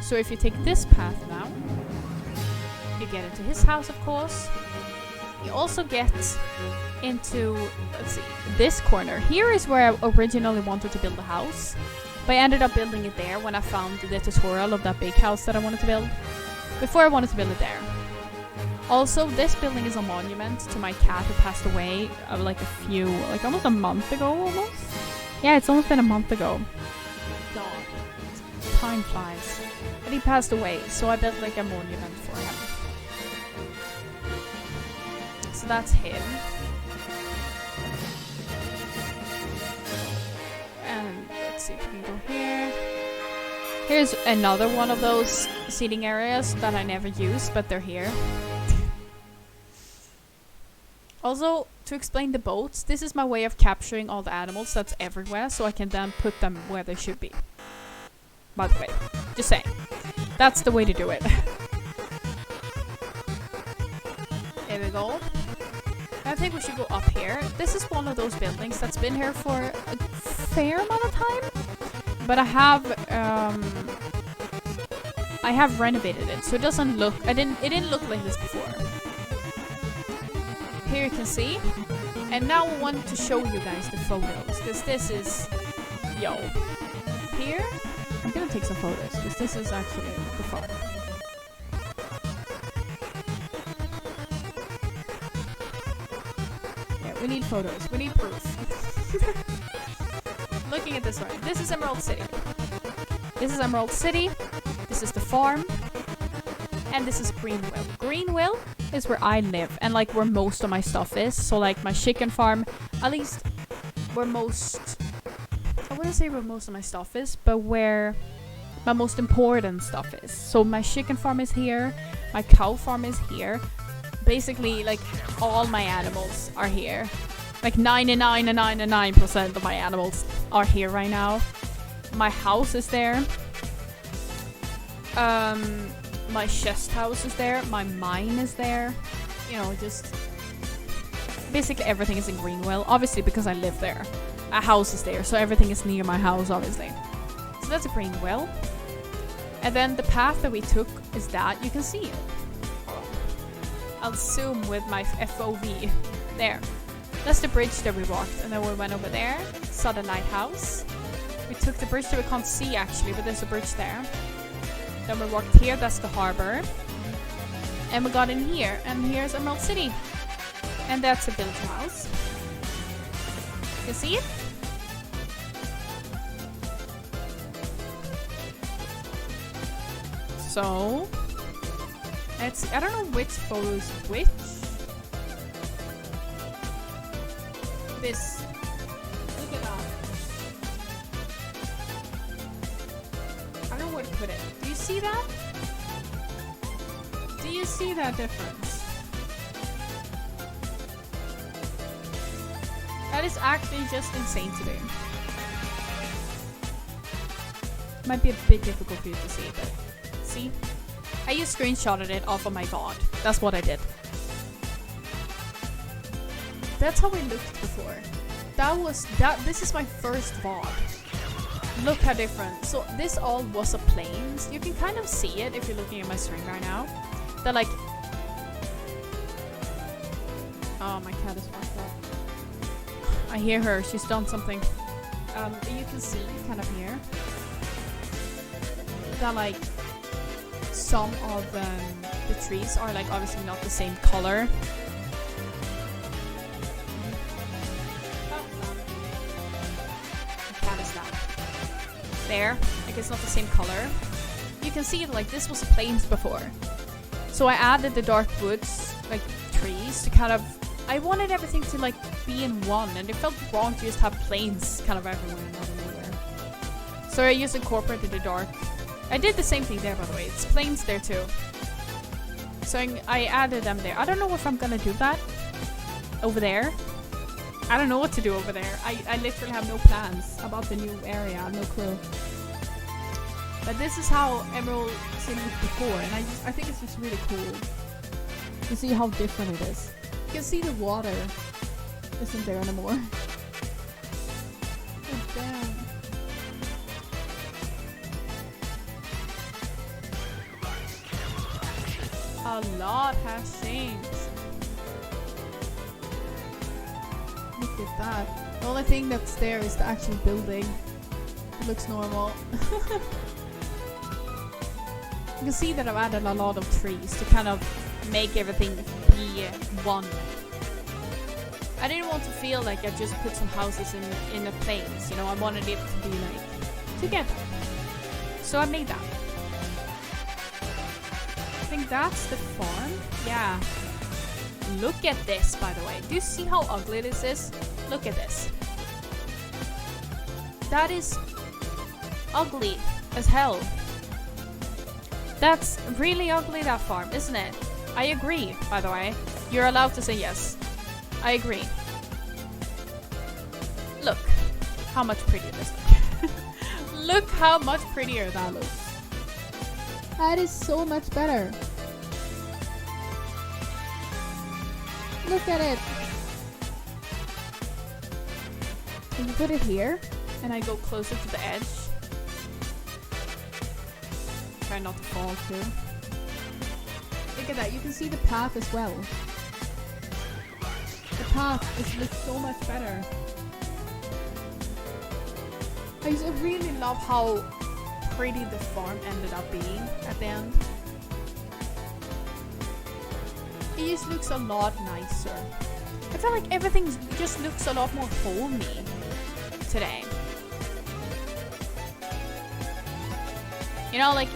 So if you take this path now, you get into his house, of course. You also get into, let's see, this corner. Here is where I originally wanted to build a house. But I ended up building it there when I found the tutorial of that big house that I wanted to build. Before I wanted to build it there. Also, this building is a monument to my cat who passed away like almost a month ago almost. Yeah, it's almost been a month ago. God, time flies. But he passed away, so I built like a monument for him. So that's him. And let's see if we can go here. Here's another one of those seating areas that I never use, but they're here. Also, to explain the boats, this is my way of capturing all the animals that's everywhere, so I can then put them where they should be. By the way, just saying. That's the way to do it. There we go. I think we should go up here. This is one of those buildings that's been here for a fair amount of time. But I have renovated it, so it doesn't look. It didn't look like this before. Here you can see. And now I want to show you guys the photos, because this is, yo. Here, I'm gonna take some photos, because this is actually the farm. Yeah, we need photos. We need proof. Looking at this one, this is Emerald City. This is Emerald City. This is the farm. And this is Greenville. Greenville is where I live and like where most of my stuff is. So like my chicken farm, at least where most, I wouldn't say where most of my stuff is, but where my most important stuff is. So my chicken farm is here, my cow farm is here. Basically like all my animals are here. Like 99.99% of my animals are here right now. My house is there. My chest house is there, my mine is there, you know, just basically everything is in Greenville, obviously because I live there. A house is there, so everything is near my house, obviously. So that's a Greenville. And then the path that we took is that, you can see it. I'll zoom with my FOV. There. That's the bridge that we walked, and then we went over there, saw the lighthouse. We took the bridge that we can't see actually, but there's a bridge there. Then we walked here, that's the harbor. And we got in here, and here's Emerald City. And that's a village house. You can see it? So, I don't know which photo is which. This. Look at that. I don't know where to put it. Do you see that? Do you see that difference? That is actually just insane to me. Might be a bit difficult for you to see, but see? I just screenshotted it off of my VOD. That's what I did. That's how we looked before. This is my first VOD. Look how different. So this all was a plains. You can kind of see it if you're looking at my screen right now. They're like... Oh, my cat is fucked up. I hear her. She's done something. You can see kind of here that like some of the trees are like obviously not the same color. There, like it's not the same color. You can see it like this was plains before. So I added the dark woods, like trees, to kind of... I wanted everything to like be in one, and it felt wrong to just have plains kind of everywhere and not anywhere. So I just incorporated the dark. I did the same thing there, by the way. It's plains there too. So I added them there. I don't know if I'm gonna do that over there. I don't know what to do over there. I literally have no plans about the new area. I have no clue. But this is how Emerald City looked before, and I think it's just really cool to see how different it is. You can see the water isn't there anymore. Oh, damn. A lot has changed. Look at that. The only thing that's there is the actual building. It looks normal. You can see that I've added a lot of trees to kind of make everything be one. I didn't want to feel like I just put some houses in a place, you know, I wanted it to be like together. So I made that. I think that's the farm. Yeah. Look at this, by the way. Do you see how ugly this is? Look at this. That is ugly as hell. That's really ugly, that farm, isn't it? I agree, by the way. You're allowed to say yes. I agree. Look how much prettier this looks. Look how much prettier that looks. That is so much better. Look at it. And you put it here, and I go closer to the edge. try not to fall too. Look at that, you can see the path as well. The path looks so much better. I just really love how pretty the farm ended up being at the end. It just looks a lot nicer. I feel like everything just looks a lot more homey today. You know, like,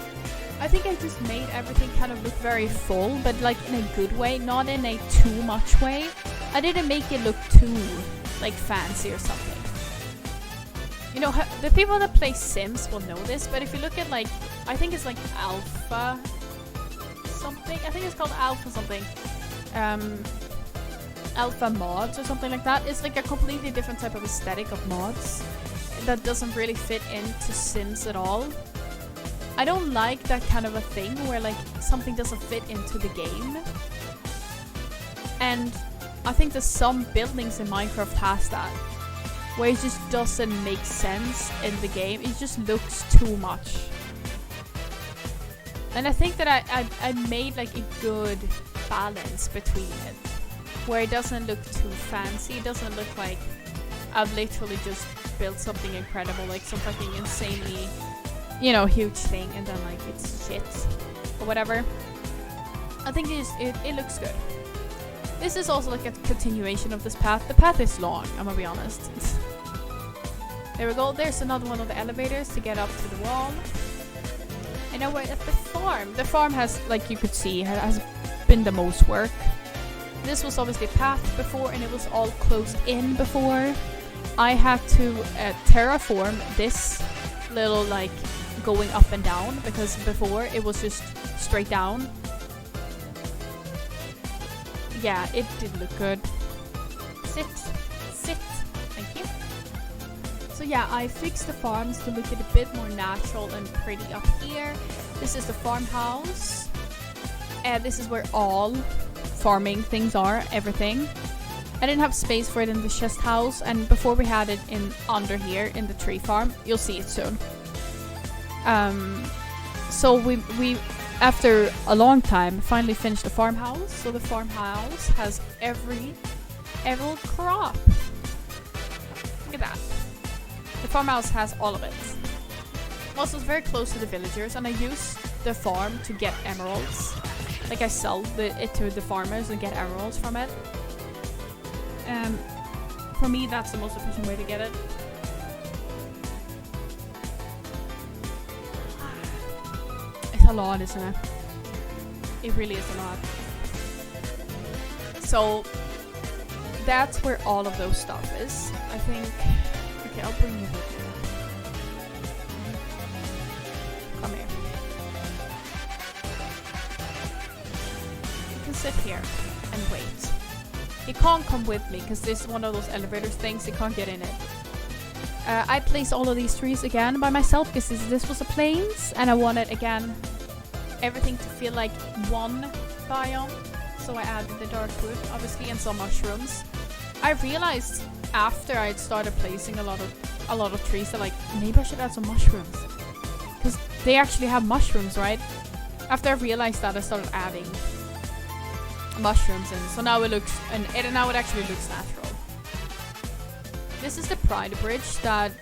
I think I just made everything kind of look very full, but like in a good way, not in a too much way. I didn't make it look too, like, fancy or something. You know, the people that play Sims will know this, but if you look at, like, I think it's like Alpha something. I think it's called Alpha something. Alpha mods or something like that. It's like a completely different type of aesthetic of mods that doesn't really fit into Sims at all. I don't like that kind of a thing where like something doesn't fit into the game. And I think that some buildings in Minecraft has that, where it just doesn't make sense in the game. It just looks too much. And I think that I made like a good balance between it, where it doesn't look too fancy. It doesn't look like I've literally just built something incredible, like some fucking insanely, you know, huge thing, and then like it's shit or whatever. I think it looks good. This is also like a continuation of this path. The path is long, I'm gonna be honest. There we go. There's another one of the elevators to get up to the wall. And now we're at the farm. The farm has, like you could see, has been the most work. This was obviously a path before, and it was all closed in before. I had to terraform this little like going up and down, because before it was just straight down. Yeah, it did look good. Sit. Thank you. So yeah, I fixed the farms to look a bit more natural and pretty up here. This is the farmhouse. And this is where all farming things are, everything. I didn't have space for it in the chest house, and before we had it in under here in the tree farm. You'll see it soon. So we after a long time finally finished the farmhouse. So the farmhouse has every crop. Look at that. The farmhouse has all of it. Also, it's very close to the villagers, and I use the farm to get emeralds. Like I sell it to the farmers and get emeralds from it. For me, that's the most efficient way to get it. It's a lot, isn't it? It really is a lot. So that's where all of those stuff is. I think. Okay, I'll bring you with me. Come here. You can sit here and wait. He can't come with me because this is one of those elevator things. He can't get in it. I placed all of these trees again by myself because this was a plains, and I wanted again everything to feel like one biome. So I added the dark wood, obviously, and some mushrooms. I realized after I had started placing a lot of trees that like maybe I should add some mushrooms, because they actually have mushrooms, right? After I realized that, I started adding mushrooms in. So now it looks, and now it actually looks natural. This is the Pride Bridge that,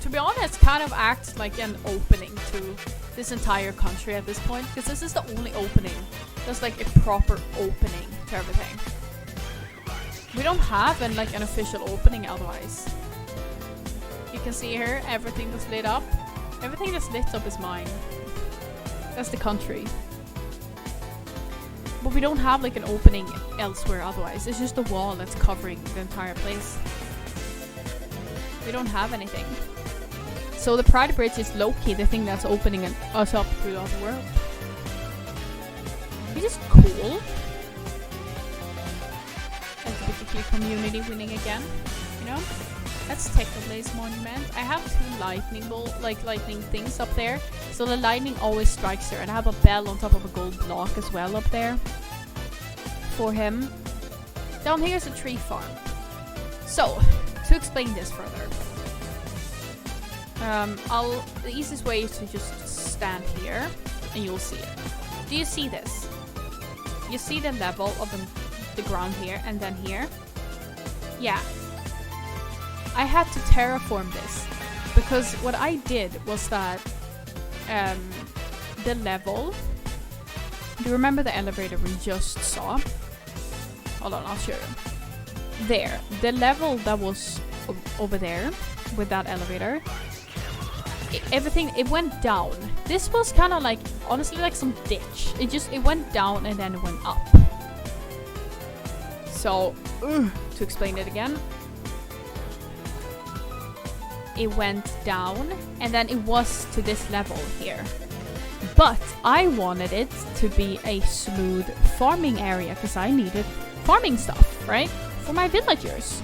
to be honest, kind of acts like an opening to this entire country at this point, because this is the only opening that's like a proper opening to everything. We don't have an official opening otherwise. You can see here everything that's lit up. Everything that's lit up is mine. That's the country. But we don't have like an opening elsewhere otherwise. It's just a wall that's covering the entire place. We don't have anything. So the Pride Bridge is low-key the thing that's opening us up to the other world. Which is cool. LGBTQ community winning again, you know? That's Technoblaze Monument. I have two lightning things up there. So the lightning always strikes there, and I have a bell on top of a gold block as well up there for him. Down here is a tree farm. So, to explain this further, the easiest way is to just stand here. and you'll see it. Do you see this? You see the level of the ground here and then here? Yeah. I had to terraform this because what I did was that the level. Do you remember the elevator we just saw? Hold on, I'll show you. There, the level that was over there with that elevator, everything, it went down. This was kind of like, honestly, like some ditch. It went down and then it went up. So, to explain it again, it went down and then it was to this level here. But I wanted it to be a smooth farming area because I needed farming stuff, right? For my villagers.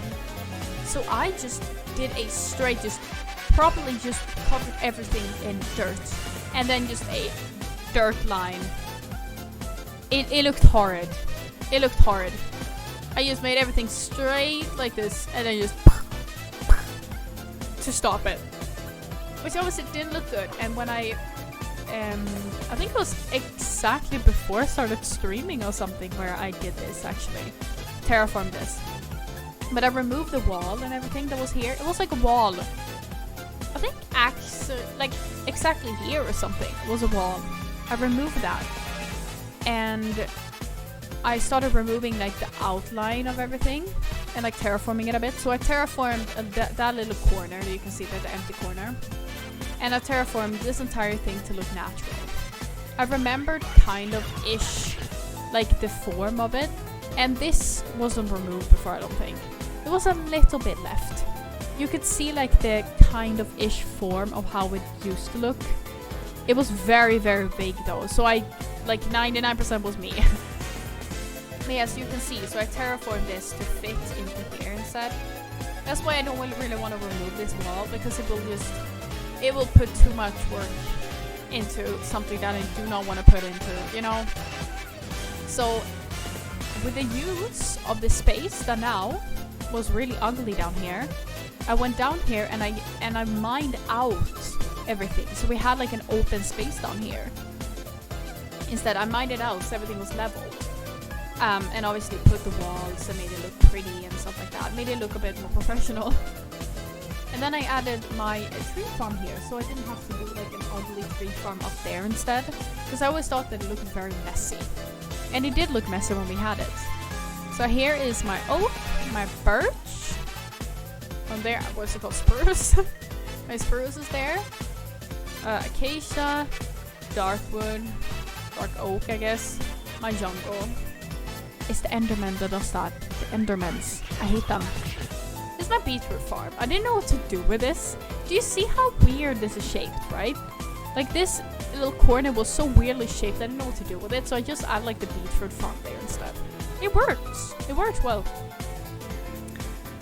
So I just did a straight, just properly just covered everything in dirt. And then just a dirt line. It looked horrid. It looked horrid. I just made everything straight like this and then just to stop it. Which obviously didn't look good. And when I think it was exactly before I started streaming or something where I did this actually. Terraformed this. But I removed the wall and everything that was here. It was like a wall. I think actually, like exactly here or something was a wall. I removed that. And I started removing like the outline of everything and like terraforming it a bit. So I terraformed that little corner that you can see there, the empty corner. And I terraformed this entire thing to look natural. I remembered kind of ish like the form of it. And this wasn't removed before, I don't think. There was a little bit left. You could see like the kind of ish form of how it used to look. It was very, very big though. So I, like 99% was me. But yes, you can see. So I terraformed this to fit into here instead. That's why I don't really want to remove this wall, because it will put too much work into something that I do not want to put into, you know? So with the use of the space that now was really ugly down here, I went down here and I mined out everything. So we had like an open space down here. Instead, I mined it out so everything was leveled. And obviously put the walls and made it look pretty and stuff like that. Made it look a bit more professional. And then I added my tree farm here, so I didn't have to do like an ugly tree farm up there instead. Because I always thought that it looked very messy. And it did look messy when we had it. So here is my oak, my birch. From there, what's it called? Spruce. My spruce is there. Acacia, dark wood, dark oak, I guess. My jungle. It's the Enderman that does that. The Endermans. I hate them. This is my beetroot farm. I didn't know what to do with this. Do you see how weird this is shaped, right? Like this little corner was so weirdly shaped, I didn't know what to do with it. So I just add like the beetroot farm there instead. It works. It works well.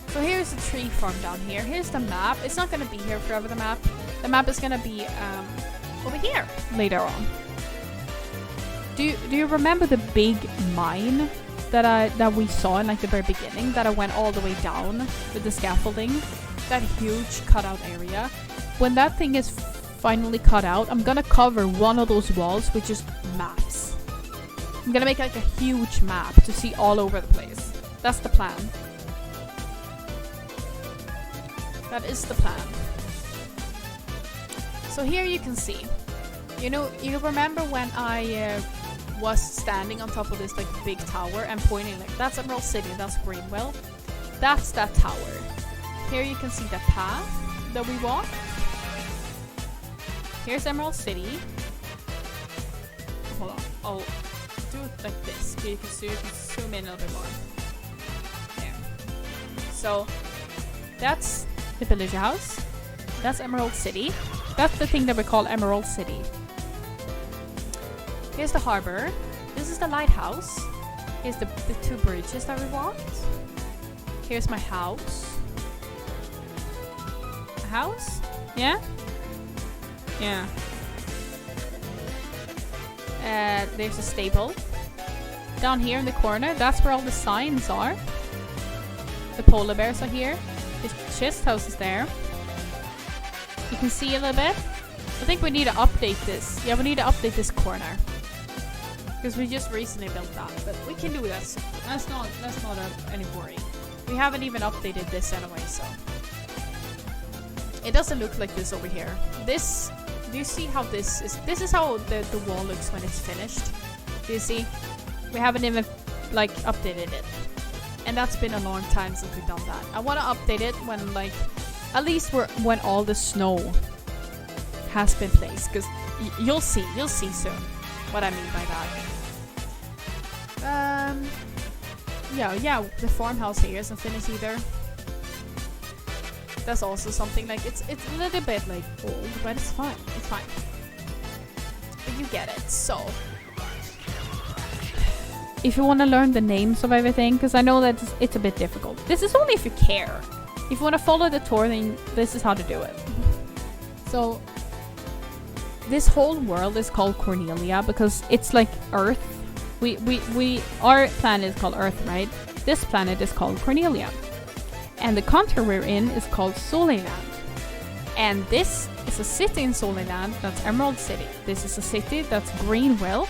So here's the tree farm down here. Here's the map. It's not going to be here forever, the map. The map is going to be over here later on. Do you remember the big mine that we saw in like the very beginning, that I went all the way down with the scaffolding? That huge cutout area. When that thing is finally cut out, I'm gonna cover one of those walls with just maps. I'm gonna make like a huge map to see all over the place. That's the plan. That is the plan. So here you can see. You know, you remember when I was standing on top of this like big tower and pointing like, that's Emerald City, that's Greenwell. That's that tower. Here you can see the path that we walked. Here's Emerald City. Hold on, I'll do it like this so you can zoom in a little bit more. There. So that's the villager house. That's Emerald City. That's the thing that we call Emerald City. Here's the harbor. This is the lighthouse. Here's the two bridges that we walked. Here's my house. A house? Yeah? Yeah. There's a stable. Down here in the corner, that's where all the signs are. The polar bears are here. The chest house is there. You can see a little bit. I think we need to update this. Yeah, we need to update this corner. Because we just recently built that. But we can do this. That's not any worry. We haven't even updated this anyway, so. It doesn't look like this over here. This, do you see how this is how the wall looks when it's finished. Do you see? We haven't even, like, updated it. And that's been a long time since we've done that. I want to update it when, like, at least when all the snow has been placed. Because you'll see soon what I mean by that. Yeah, the farmhouse here isn't finished either. That's also something, like, it's a little bit, like, old, but it's fine. It's fine. But you get it, so. If you want to learn the names of everything, because I know that it's a bit difficult. This is only if you care. If you want to follow the tour, then this is how to do it. So, this whole world is called Cornelia because it's like Earth. Our planet is called Earth, right? This planet is called Cornelia. And the country we're in is called Soliland. And this is a city in Soliland that's Emerald City. This is a city that's Greenville.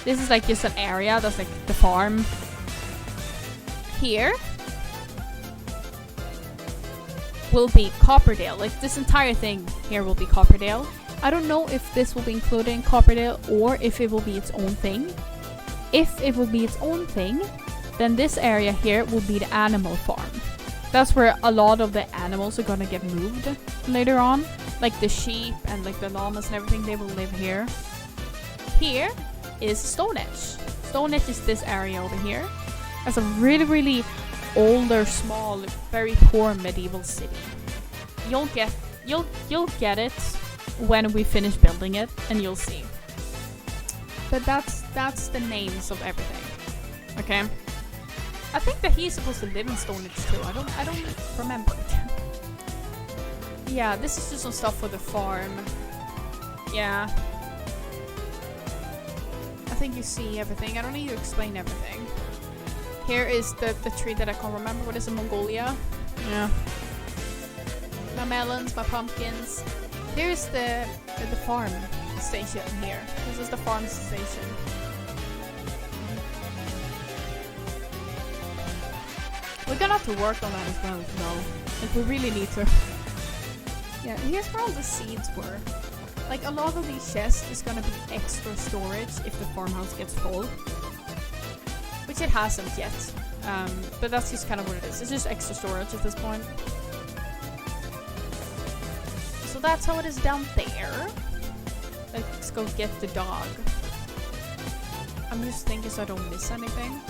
This is like just an area that's like the farm. Here will be Copperdale. Like this entire thing here will be Copperdale. I don't know if this will be included in Copperdale or if it will be its own thing. If it will be its own thing, then this area here will be the animal farm. That's where a lot of the animals are gonna get moved later on. Like the sheep and like the llamas and everything, they will live here. Here is Stonehenge. Stonehenge is this area over here. It's a really, really older, small, very poor medieval city. You'll get it when we finish building it, and you'll see. But that's the names of everything. Okay. I think that he's supposed to live in Stonehenge too. I don't remember it. Yeah, this is just some stuff for the farm. Yeah. I think you see everything. I don't need to explain everything. Here is the tree that I can't remember. What is it? Mongolia? Yeah. My melons, my pumpkins. Here's the farm station here. This is the farm station. We're gonna have to work on that as well, Like we really need to. Yeah, here's where all the seeds were. Like a lot of these chests is gonna be extra storage if the farmhouse gets full. Which it hasn't yet. But that's just kind of what it is. It's just extra storage at this point. So that's how it is down there. Let's go get the dog. I'm just thinking so I don't miss anything.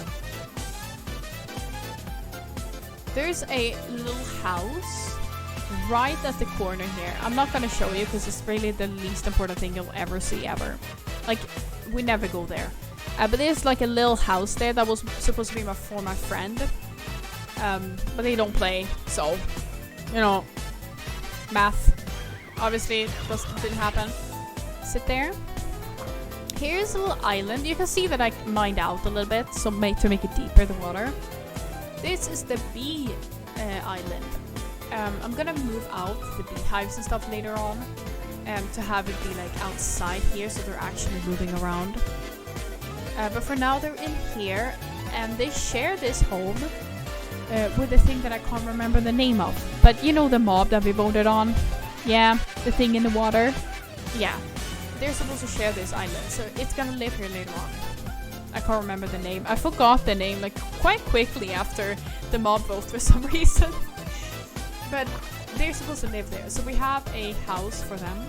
There's a little house right at the corner here. I'm not gonna show you because it's really the least important thing you'll ever see ever. Like, we never go there. But there's like a little house there that was supposed to be for my friend. But they don't play, so, you know, math obviously didn't happen. Sit there. Here's a little island. You can see that I mined out a little bit so to make it deeper, the water. This is the bee island. I'm gonna move out the beehives and stuff later on to have it be like outside here so they're actually moving around. But for now they're in here and they share this home with the thing that I can't remember the name of. But you know the mob that we voted on? Yeah, the thing in the water? Yeah. They're supposed to share this island, so it's gonna live here later on. I can't remember the name. I forgot the name like quite quickly after the mob vote for some reason. But they're supposed to live there. So we have a house for them,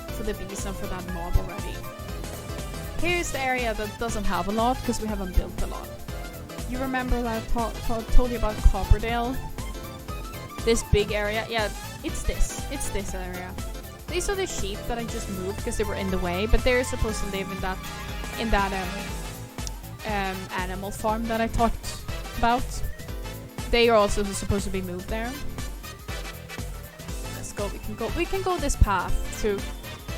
for the bees and for that mob already. Here's the area that doesn't have a lot because we haven't built a lot. You remember that I told you about Copperdale? This big area? Yeah, it's this. It's this area. These are the sheep that I just moved because they were in the way, but they're supposed to live in that animal farm that I talked about. They are also supposed to be moved there. Let's go. We can go this path to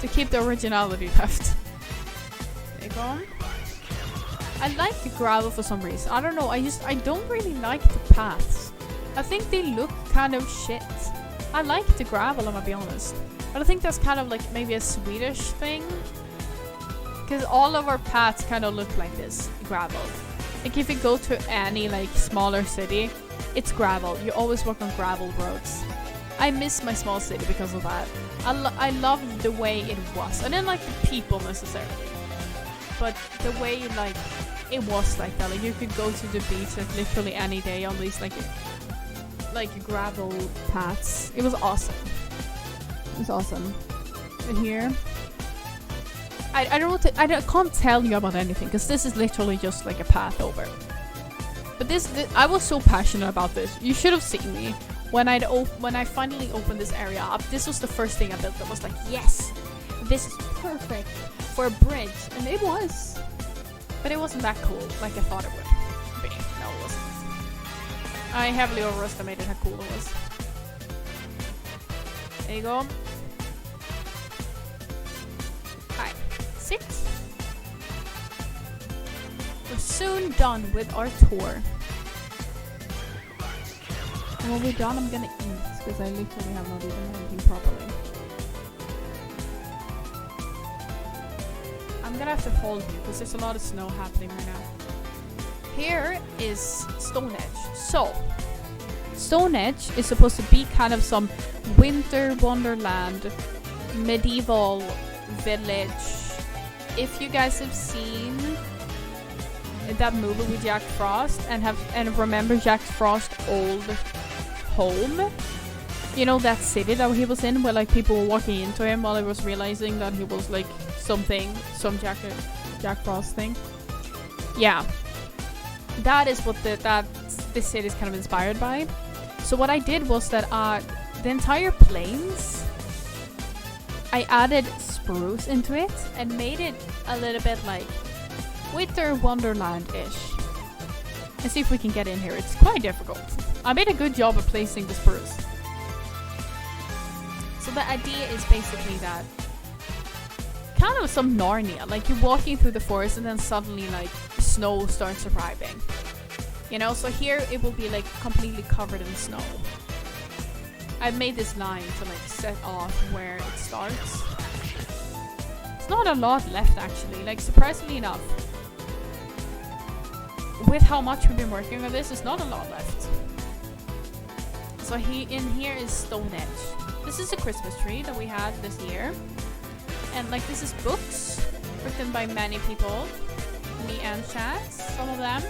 keep the originality left. There you go. I like the gravel for some reason. I don't know. I don't really like the paths. I think they look kind of shit. I like the gravel, I'm gonna be honest. But I think that's kind of like maybe a Swedish thing. Because all of our paths kind of look like this, gravel. Like if you go to any like smaller city, it's gravel. You always walk on gravel roads. I miss my small city because of that. I love the way it was. I didn't like the people necessarily, but the way like it was like that. Like you could go to the beach like literally any day on these like gravel paths. It was awesome. It was awesome. And here, I can't tell you about anything because this is literally just like a path over. But this I was so passionate about this. You should have seen me. When I finally opened this area up, this was the first thing I built. I was like, yes, this is perfect for a bridge, and it was. But it wasn't that cool like I thought it would be. No, it wasn't. I heavily overestimated how cool it was. There you go. Hi. 6. We're soon done with our tour. And when we're done, I'm gonna eat, because I literally have not eaten anything properly. I'm gonna have to hold you, because there's a lot of snow happening right now. Here is Stonehenge. So, Stonehenge is supposed to be kind of some winter wonderland, medieval village. If you guys have seen that movie with Jack Frost and remember Jack Frost's old home, you know, that city that he was in where like people were walking into him while he was realizing that he was like some Jack Frost thing. Yeah, that is what this city is kind of inspired by. So what I did was that the entire plains, I added spruce into it and made it a little bit like Winter Wonderland-ish. Let's see if we can get in here. It's quite difficult. I made a good job of placing the spruce. So the idea is basically that kind of some Narnia. Like you're walking through the forest and then suddenly like snow starts arriving. You know, so here it will be like completely covered in snow. I've made this line to like set off where it starts. It's not a lot left actually. Like surprisingly enough, with how much we've been working on this, it's not a lot left. So in here is Stonehenge. This is a Christmas tree that we had this year. And like this is books written by many people. Me and chat. Some of them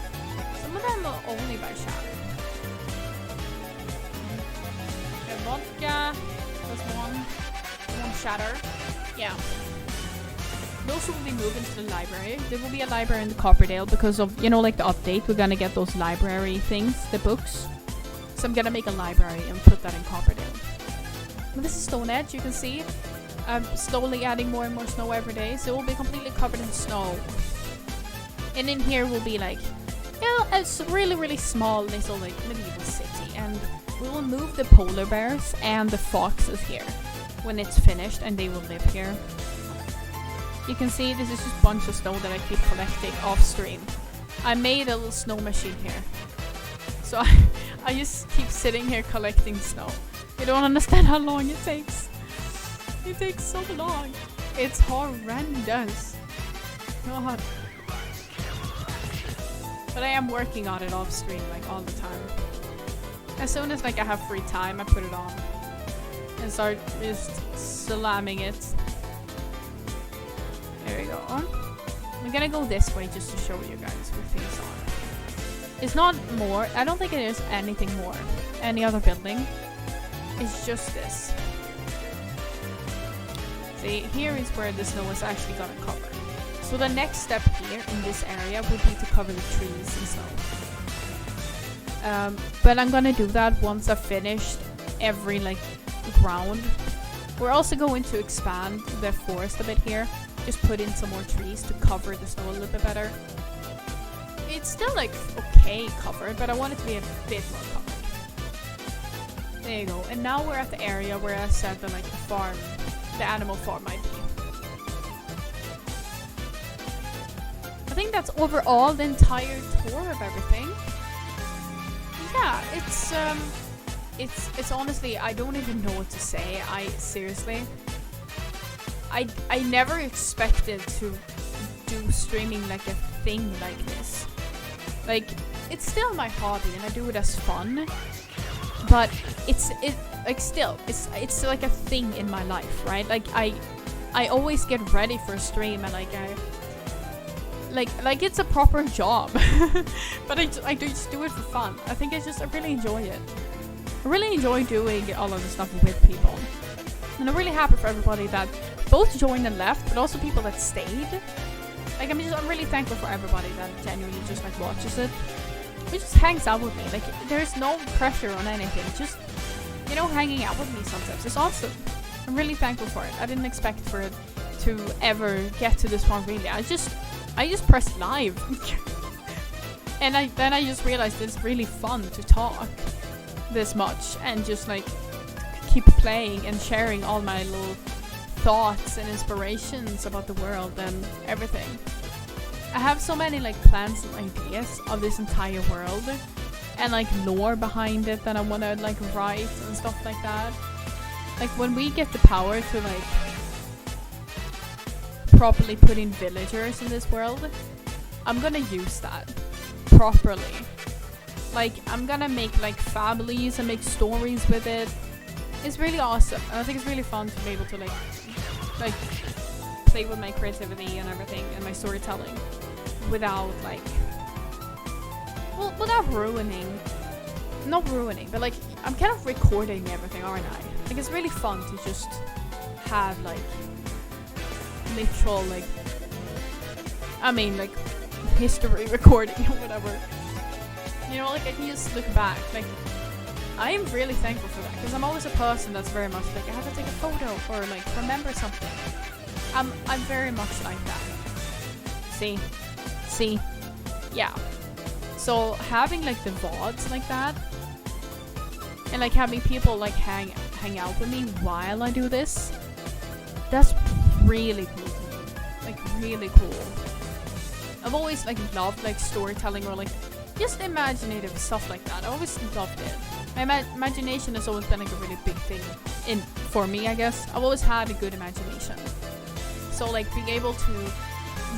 are only by chat. Vodka. There's one shatter. Yeah. Those will be moved into the library. There will be a library in the Copperdale because of, you know, like the update. We're gonna get those library things, the books. So I'm gonna make a library and put that in Copperdale. But this is Stonehenge, you can see. I'm slowly adding more and more snow every day, so it will be completely covered in snow. And in here will be like, you know, a really, really small little like medieval city. And we will move the polar bears and the foxes here when it's finished, and they will live here. You can see this is just a bunch of snow that I keep collecting off stream. I made a little snow machine here. So I just keep sitting here collecting snow. You don't understand how long it takes. It takes so long. It's horrendous. God. But I am working on it off stream like all the time. As soon as like I have free time, I put it on and start just slamming it. There we go. I'm gonna go this way just to show you guys what things are. It's not more. I don't think it is anything more. Any other building. It's just this. See, here is where the snow is actually gonna cover. So the next step here in this area would be to cover the trees in snow. But I'm gonna do that once I've finished every like ground. We're also going to expand the forest a bit here. Just put in some more trees to cover the snow a little bit better. It's still like okay covered, but I want it to be a bit more covered. There you go. And now we're at the area where I said that like the animal farm might be. I think that's overall the entire tour of everything. Yeah, it's honestly, I don't even know what to say. Seriously, I never expected to do streaming like a thing like this. Like, it's still my hobby and I do it as fun, but it's like a thing in my life, right? Like I always get ready for a stream and like it's a proper job. But I just do it for fun. I think I really enjoy it. I really enjoy doing all of the stuff with people. And I'm really happy for everybody that both joined and left, but also people that stayed. Like, I'm really thankful for everybody that genuinely just like watches it. It just hangs out with me. Like, there's no pressure on anything. Just, you know, hanging out with me sometimes. It's awesome. I'm really thankful for it. I didn't expect for it to ever get to this point, really. I just pressed live. And then I just realized it's really fun to talk this much and just like keep playing and sharing all my little thoughts and inspirations about the world and everything. I have so many like plans and ideas of this entire world and like lore behind it that I want to like write and stuff like that. Like when we get the power to like properly put in villagers in this world, I'm gonna use that properly. Like, I'm gonna make like families and make stories with it. It's really awesome, and I think it's really fun to be able to like play with my creativity and everything and my storytelling without like, well, without ruining, not ruining, but like I'm kind of recording everything, aren't I? Like, it's really fun to just have like literal like, I mean like history recording or whatever. You know, like I can just look back. Like, I am really thankful for that because I'm always a person that's very much like I have to take a photo or like remember something. I'm very much like that. See, yeah. So having like the VODs like that and like having people like hang out with me while I do this, that's really cool to me. Like really cool. I've always like loved like storytelling or like just imaginative stuff like that. I always loved it. My imagination has always been like a really big thing for me, I guess. I've always had a good imagination. So like being able to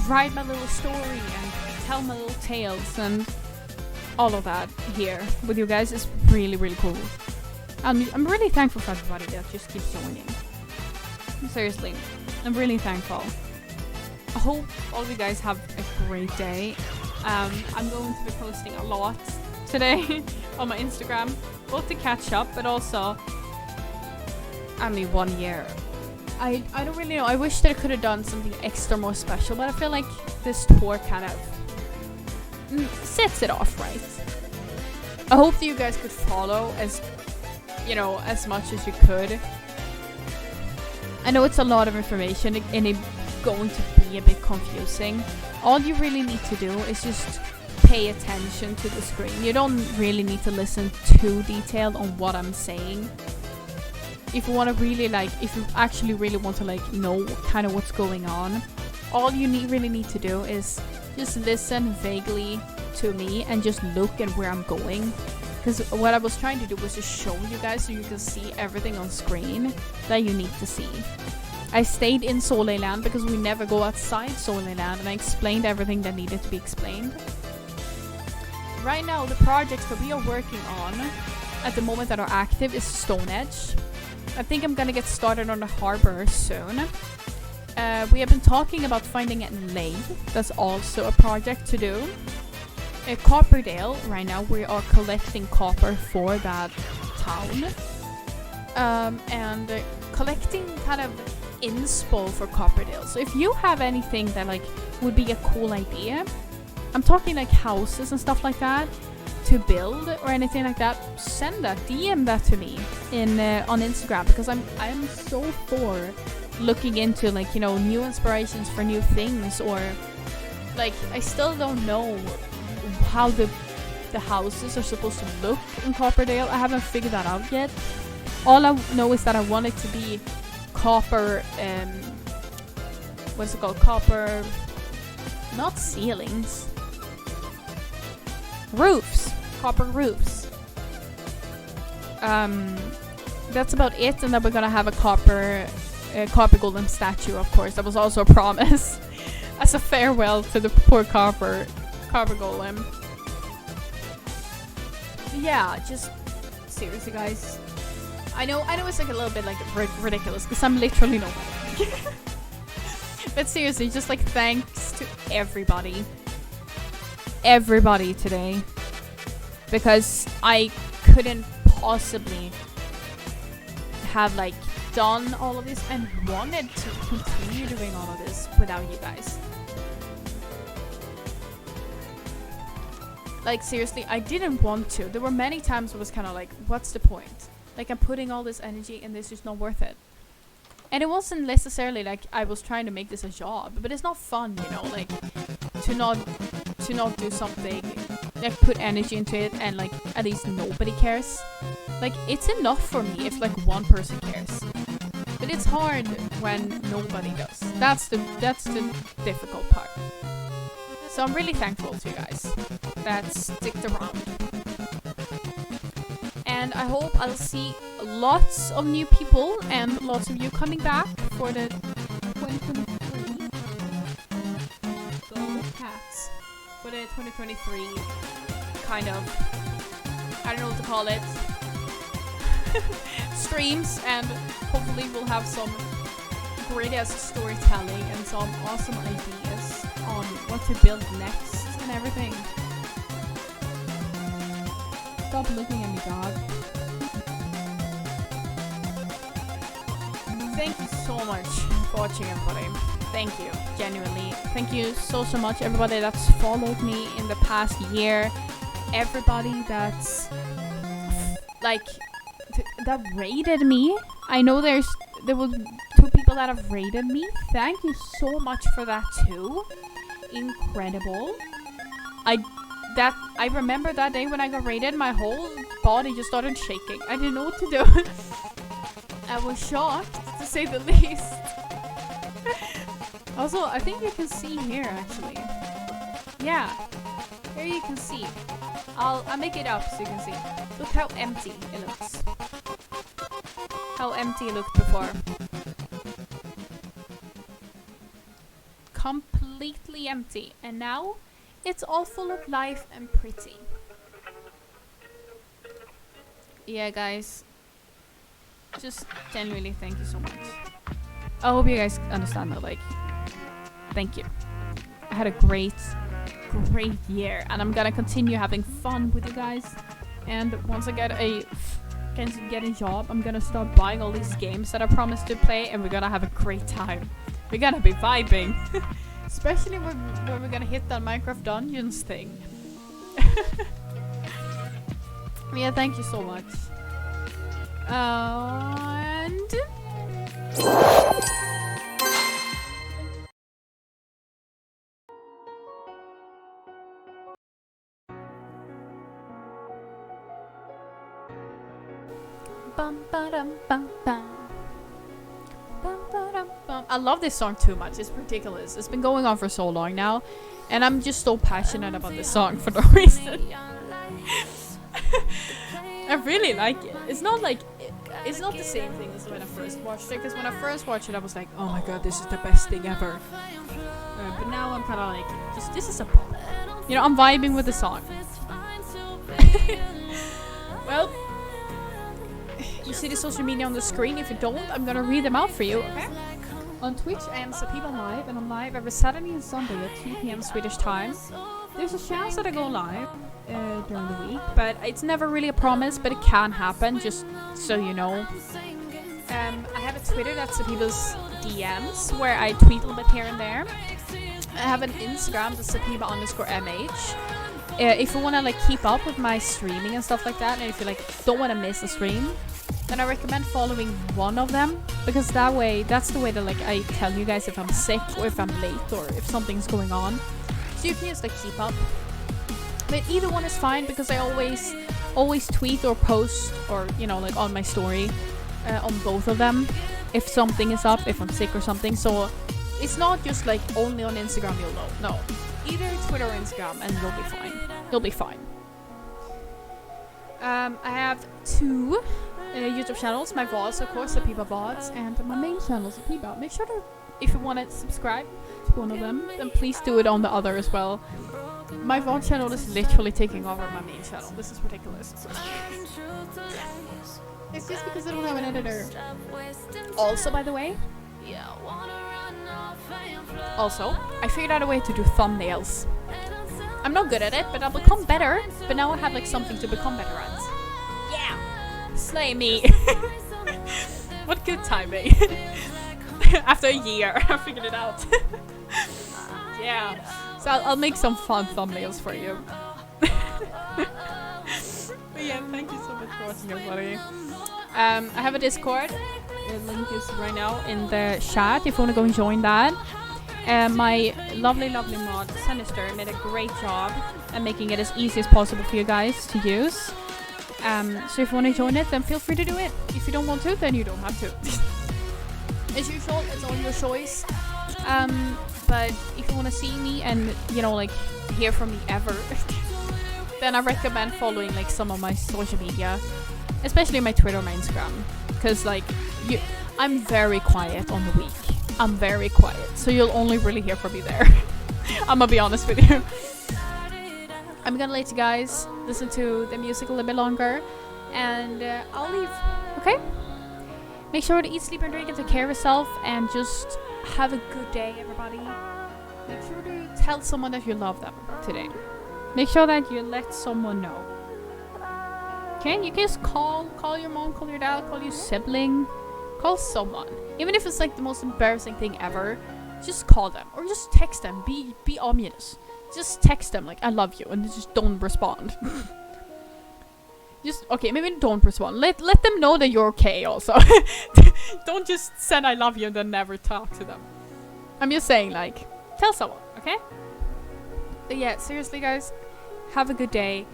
write my little story and tell my little tales and all of that here with you guys is really, really cool. I'm really thankful for everybody that just keeps joining. Seriously, I'm really thankful. I hope all of you guys have a great day. I'm going to be posting a lot today on my Instagram, both to catch up, but also, I mean, 1 year. I don't really know. I wish that I could have done something extra more special, but I feel like this tour kind of sets it off right. I hope that you guys could follow as, you know, as much as you could. I know it's a lot of information and it's going to be a bit confusing. All you really need to do is just pay attention to the screen. You don't really need to listen too detailed on what I'm saying. If you want to really like, if you actually really want to like know kind of what's going on, all you really need to do is just listen vaguely to me and just look at where I'm going. Because what I was trying to do was just show you guys so you can see everything on screen that you need to see. I stayed in Soleilland because we never go outside Soleilland, and I explained everything that needed to be explained. Right now, the projects that we are working on at the moment that are active is Stone Edge. I think I'm gonna get started on the harbor soon. We have been talking about finding a lake. That's also a project to do. Copperdale, right now we are collecting copper for that town. And collecting kind of inspo for Copperdale. So if you have anything that like would be a cool idea, I'm talking like houses and stuff like that to build or anything like that, send that, DM that to me in on Instagram, because I'm so for looking into like, you know, new inspirations for new things, or like I still don't know how the houses are supposed to look in Copperdale. I haven't figured that out yet. All I know is that I want it to be copper, what's it called? Copper, not ceilings, roofs, copper roofs. That's about it, and then we're gonna have a copper copper golem statue, of course. That was also a promise as a farewell to the poor copper golem. Yeah, just seriously, guys. I know it's like a little bit like ridiculous because I'm literally nobody. But seriously, just like thanks to everybody today, because I couldn't possibly have like done all of this and wanted to continue doing all of this without you guys. Like seriously, I didn't want to. There were many times I was kind of like, what's the point? Like, I'm putting all this energy and this is not worth it. And it wasn't necessarily like I was trying to make this a job, but it's not fun, you know, like to not do something, like put energy into it and like at least nobody cares. Like, it's enough for me if like one person cares, but it's hard when nobody does. That's the difficult part. So I'm really thankful to you guys that sticked around. And I hope I'll see lots of new people and lots of you coming back for the 2023 Go Cats. For the 2023 kind of, I don't know what to call it, streams, and hopefully we'll have some great ass storytelling and some awesome ideas on what to build next and everything. Stop looking at me, dog. Thank you so much for watching, everybody. Thank you, genuinely. Thank you so much, everybody that's followed me in the past year. Everybody that's like that rated me. I know there were 2 people that have rated me. Thank you so much for that too. Incredible. I remember that day when I got rated, my whole body just started shaking. I didn't know what to do. I was shocked, to say the least. Also, I think you can see here, actually. Yeah, here you can see. I'll make it up so you can see. Look how empty it looks. How empty it looked before. Completely empty. And now it's all full of life and pretty. Yeah, guys. Just genuinely thank you so much. I hope you guys understand that, like, thank you. I had a great year, and I'm gonna continue having fun with you guys. And once I get a job, I'm gonna start buying all these games that I promised to play, and we're gonna have a great time. We're gonna be vibing. Especially when we're gonna hit that Minecraft Dungeons thing. Yeah, thank you so much. And bum ba dum bum bum. I love this song too much. It's ridiculous. It's been going on for so long now, and I'm just so passionate about this song for no reason. I really like it. It's not like it's not the same thing as when I first watched it, because when I first watched it I was like, oh my god, this is the best thing ever. But now I'm kind of like, this is a pop. You know, I'm vibing with the song. Well, you see the social media on the screen. If you don't, I'm gonna read them out for you, okay? On Twitch, I am SAPIBA Live, and I'm live every Saturday and Sunday at 2 p.m. Swedish time. There's a chance that I go live during the week, but it's never really a promise, but it can happen, just so you know. I have a Twitter that's SAPIBA's DMs, where I tweet a little bit here and there. I have an Instagram that's SAPIBA_MH. If you want to like keep up with my streaming and stuff like that, and if you like don't want to miss a stream, then I recommend following one of them, because that way, that's the way that like I tell you guys if I'm sick or if I'm late or if something's going on. So you can just like keep up. But either one is fine, because I always tweet or post, or you know, like on my story on both of them if something is up, if I'm sick or something. So it's not just like only on Instagram you'll know. No, either Twitter or Instagram, and you'll be fine. You'll be fine. I have 2 YouTube channels. My VODs, of course, SAPIBAVODS, and my main channel, SAPIBA. Make sure to, if you want to subscribe to one of them, then please do it on the other as well. My VOD channel is literally taking over my main channel. This is ridiculous. It's just because I don't have an editor. Also, by the way, I figured out a way to do thumbnails. I'm not good at it, but I'll become better. But now I have like something to become better at. Yeah, slay me. What good timing. After a year, I figured it out. Yeah, so I'll make some fun thumbnails for you. But yeah, thank you so much for watching, everybody. I have a Discord. The link is right now in the chat if you want to go and join that. My lovely mod Sinister made a great job at making it as easy as possible for you guys to use. So if you want to join it, then feel free to do it. If you don't want to, then you don't have to. As usual, it's all your choice. But if you want to see me and, you know, like, hear from me ever, then I recommend following, like, some of my social media. Especially my Twitter and my Instagram. Because, like, I'm very quiet on the week. I'm very quiet. So you'll only really hear from me there. I'm gonna be honest with you. I'm gonna let you guys listen to the music a little bit longer. And I'll leave. Okay? Make sure to eat, sleep, and drink and take care of yourself. And just have a good day, everybody. Make sure to tell someone that you love them today. Make sure that you let someone know. Okay? You can just call your mom, call your dad, call your sibling. Call someone. Even if it's like the most embarrassing thing ever, just call them. Or just text them. Be ominous. Just text them like, I love you. And just don't respond. Okay, maybe don't respond. Let them know that you're okay also. Don't just send I love you and then never talk to them. I'm just saying, like, tell someone, okay? But yeah, seriously guys, have a good day.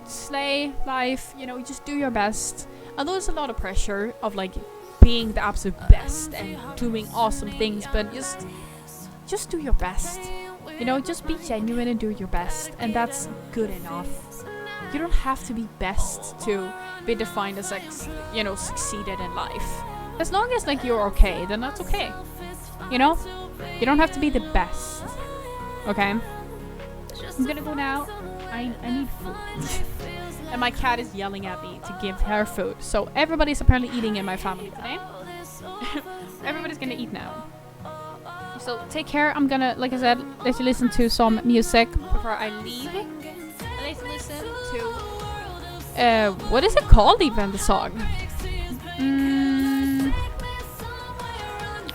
Slay life, you know, just do your best. I know there's a lot of pressure of like being the absolute best and doing awesome things, but just do your best. You know, just be genuine and do your best, and that's good enough. You don't have to be best to be defined as, like, you know, succeeded in life. As long as, like, you're okay, then that's okay. You know? You don't have to be the best. Okay? I'm gonna go now. I need food. And my cat is yelling at me to give her food. So everybody's apparently eating in my family today. Everybody's gonna eat now. So take care. I'm gonna, like I said, let you listen to some music before I leave. I like to listen to what is it called even, the song?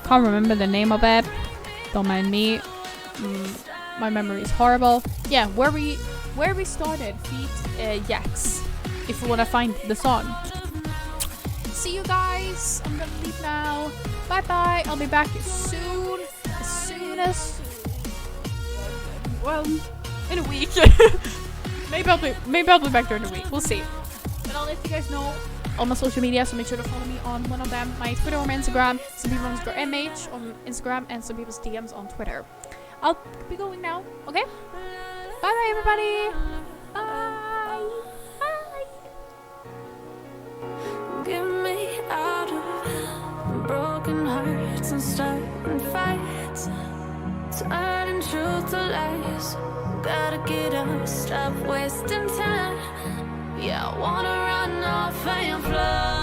Can't remember the name of it. Don't mind me. My memory is horrible. Yeah, where we started, Feet Yaks. If you wanna find the song. See you guys. I'm gonna leave now. Bye bye. I'll be back soon. As soon as, well, in a week. maybe I'll be back during the week. We'll see. But I'll let you guys know on my social media, so make sure to follow me on one of them, my Twitter or my Instagram, SAPIBAVODS on Instagram, and some people's DMs on Twitter. I'll be going now, okay? Bye everybody! Bye! Bye! Get me out of broken hearts and starting fights, turning truth to lies. Gotta get up, stop wasting time. Yeah, I wanna run off and fly.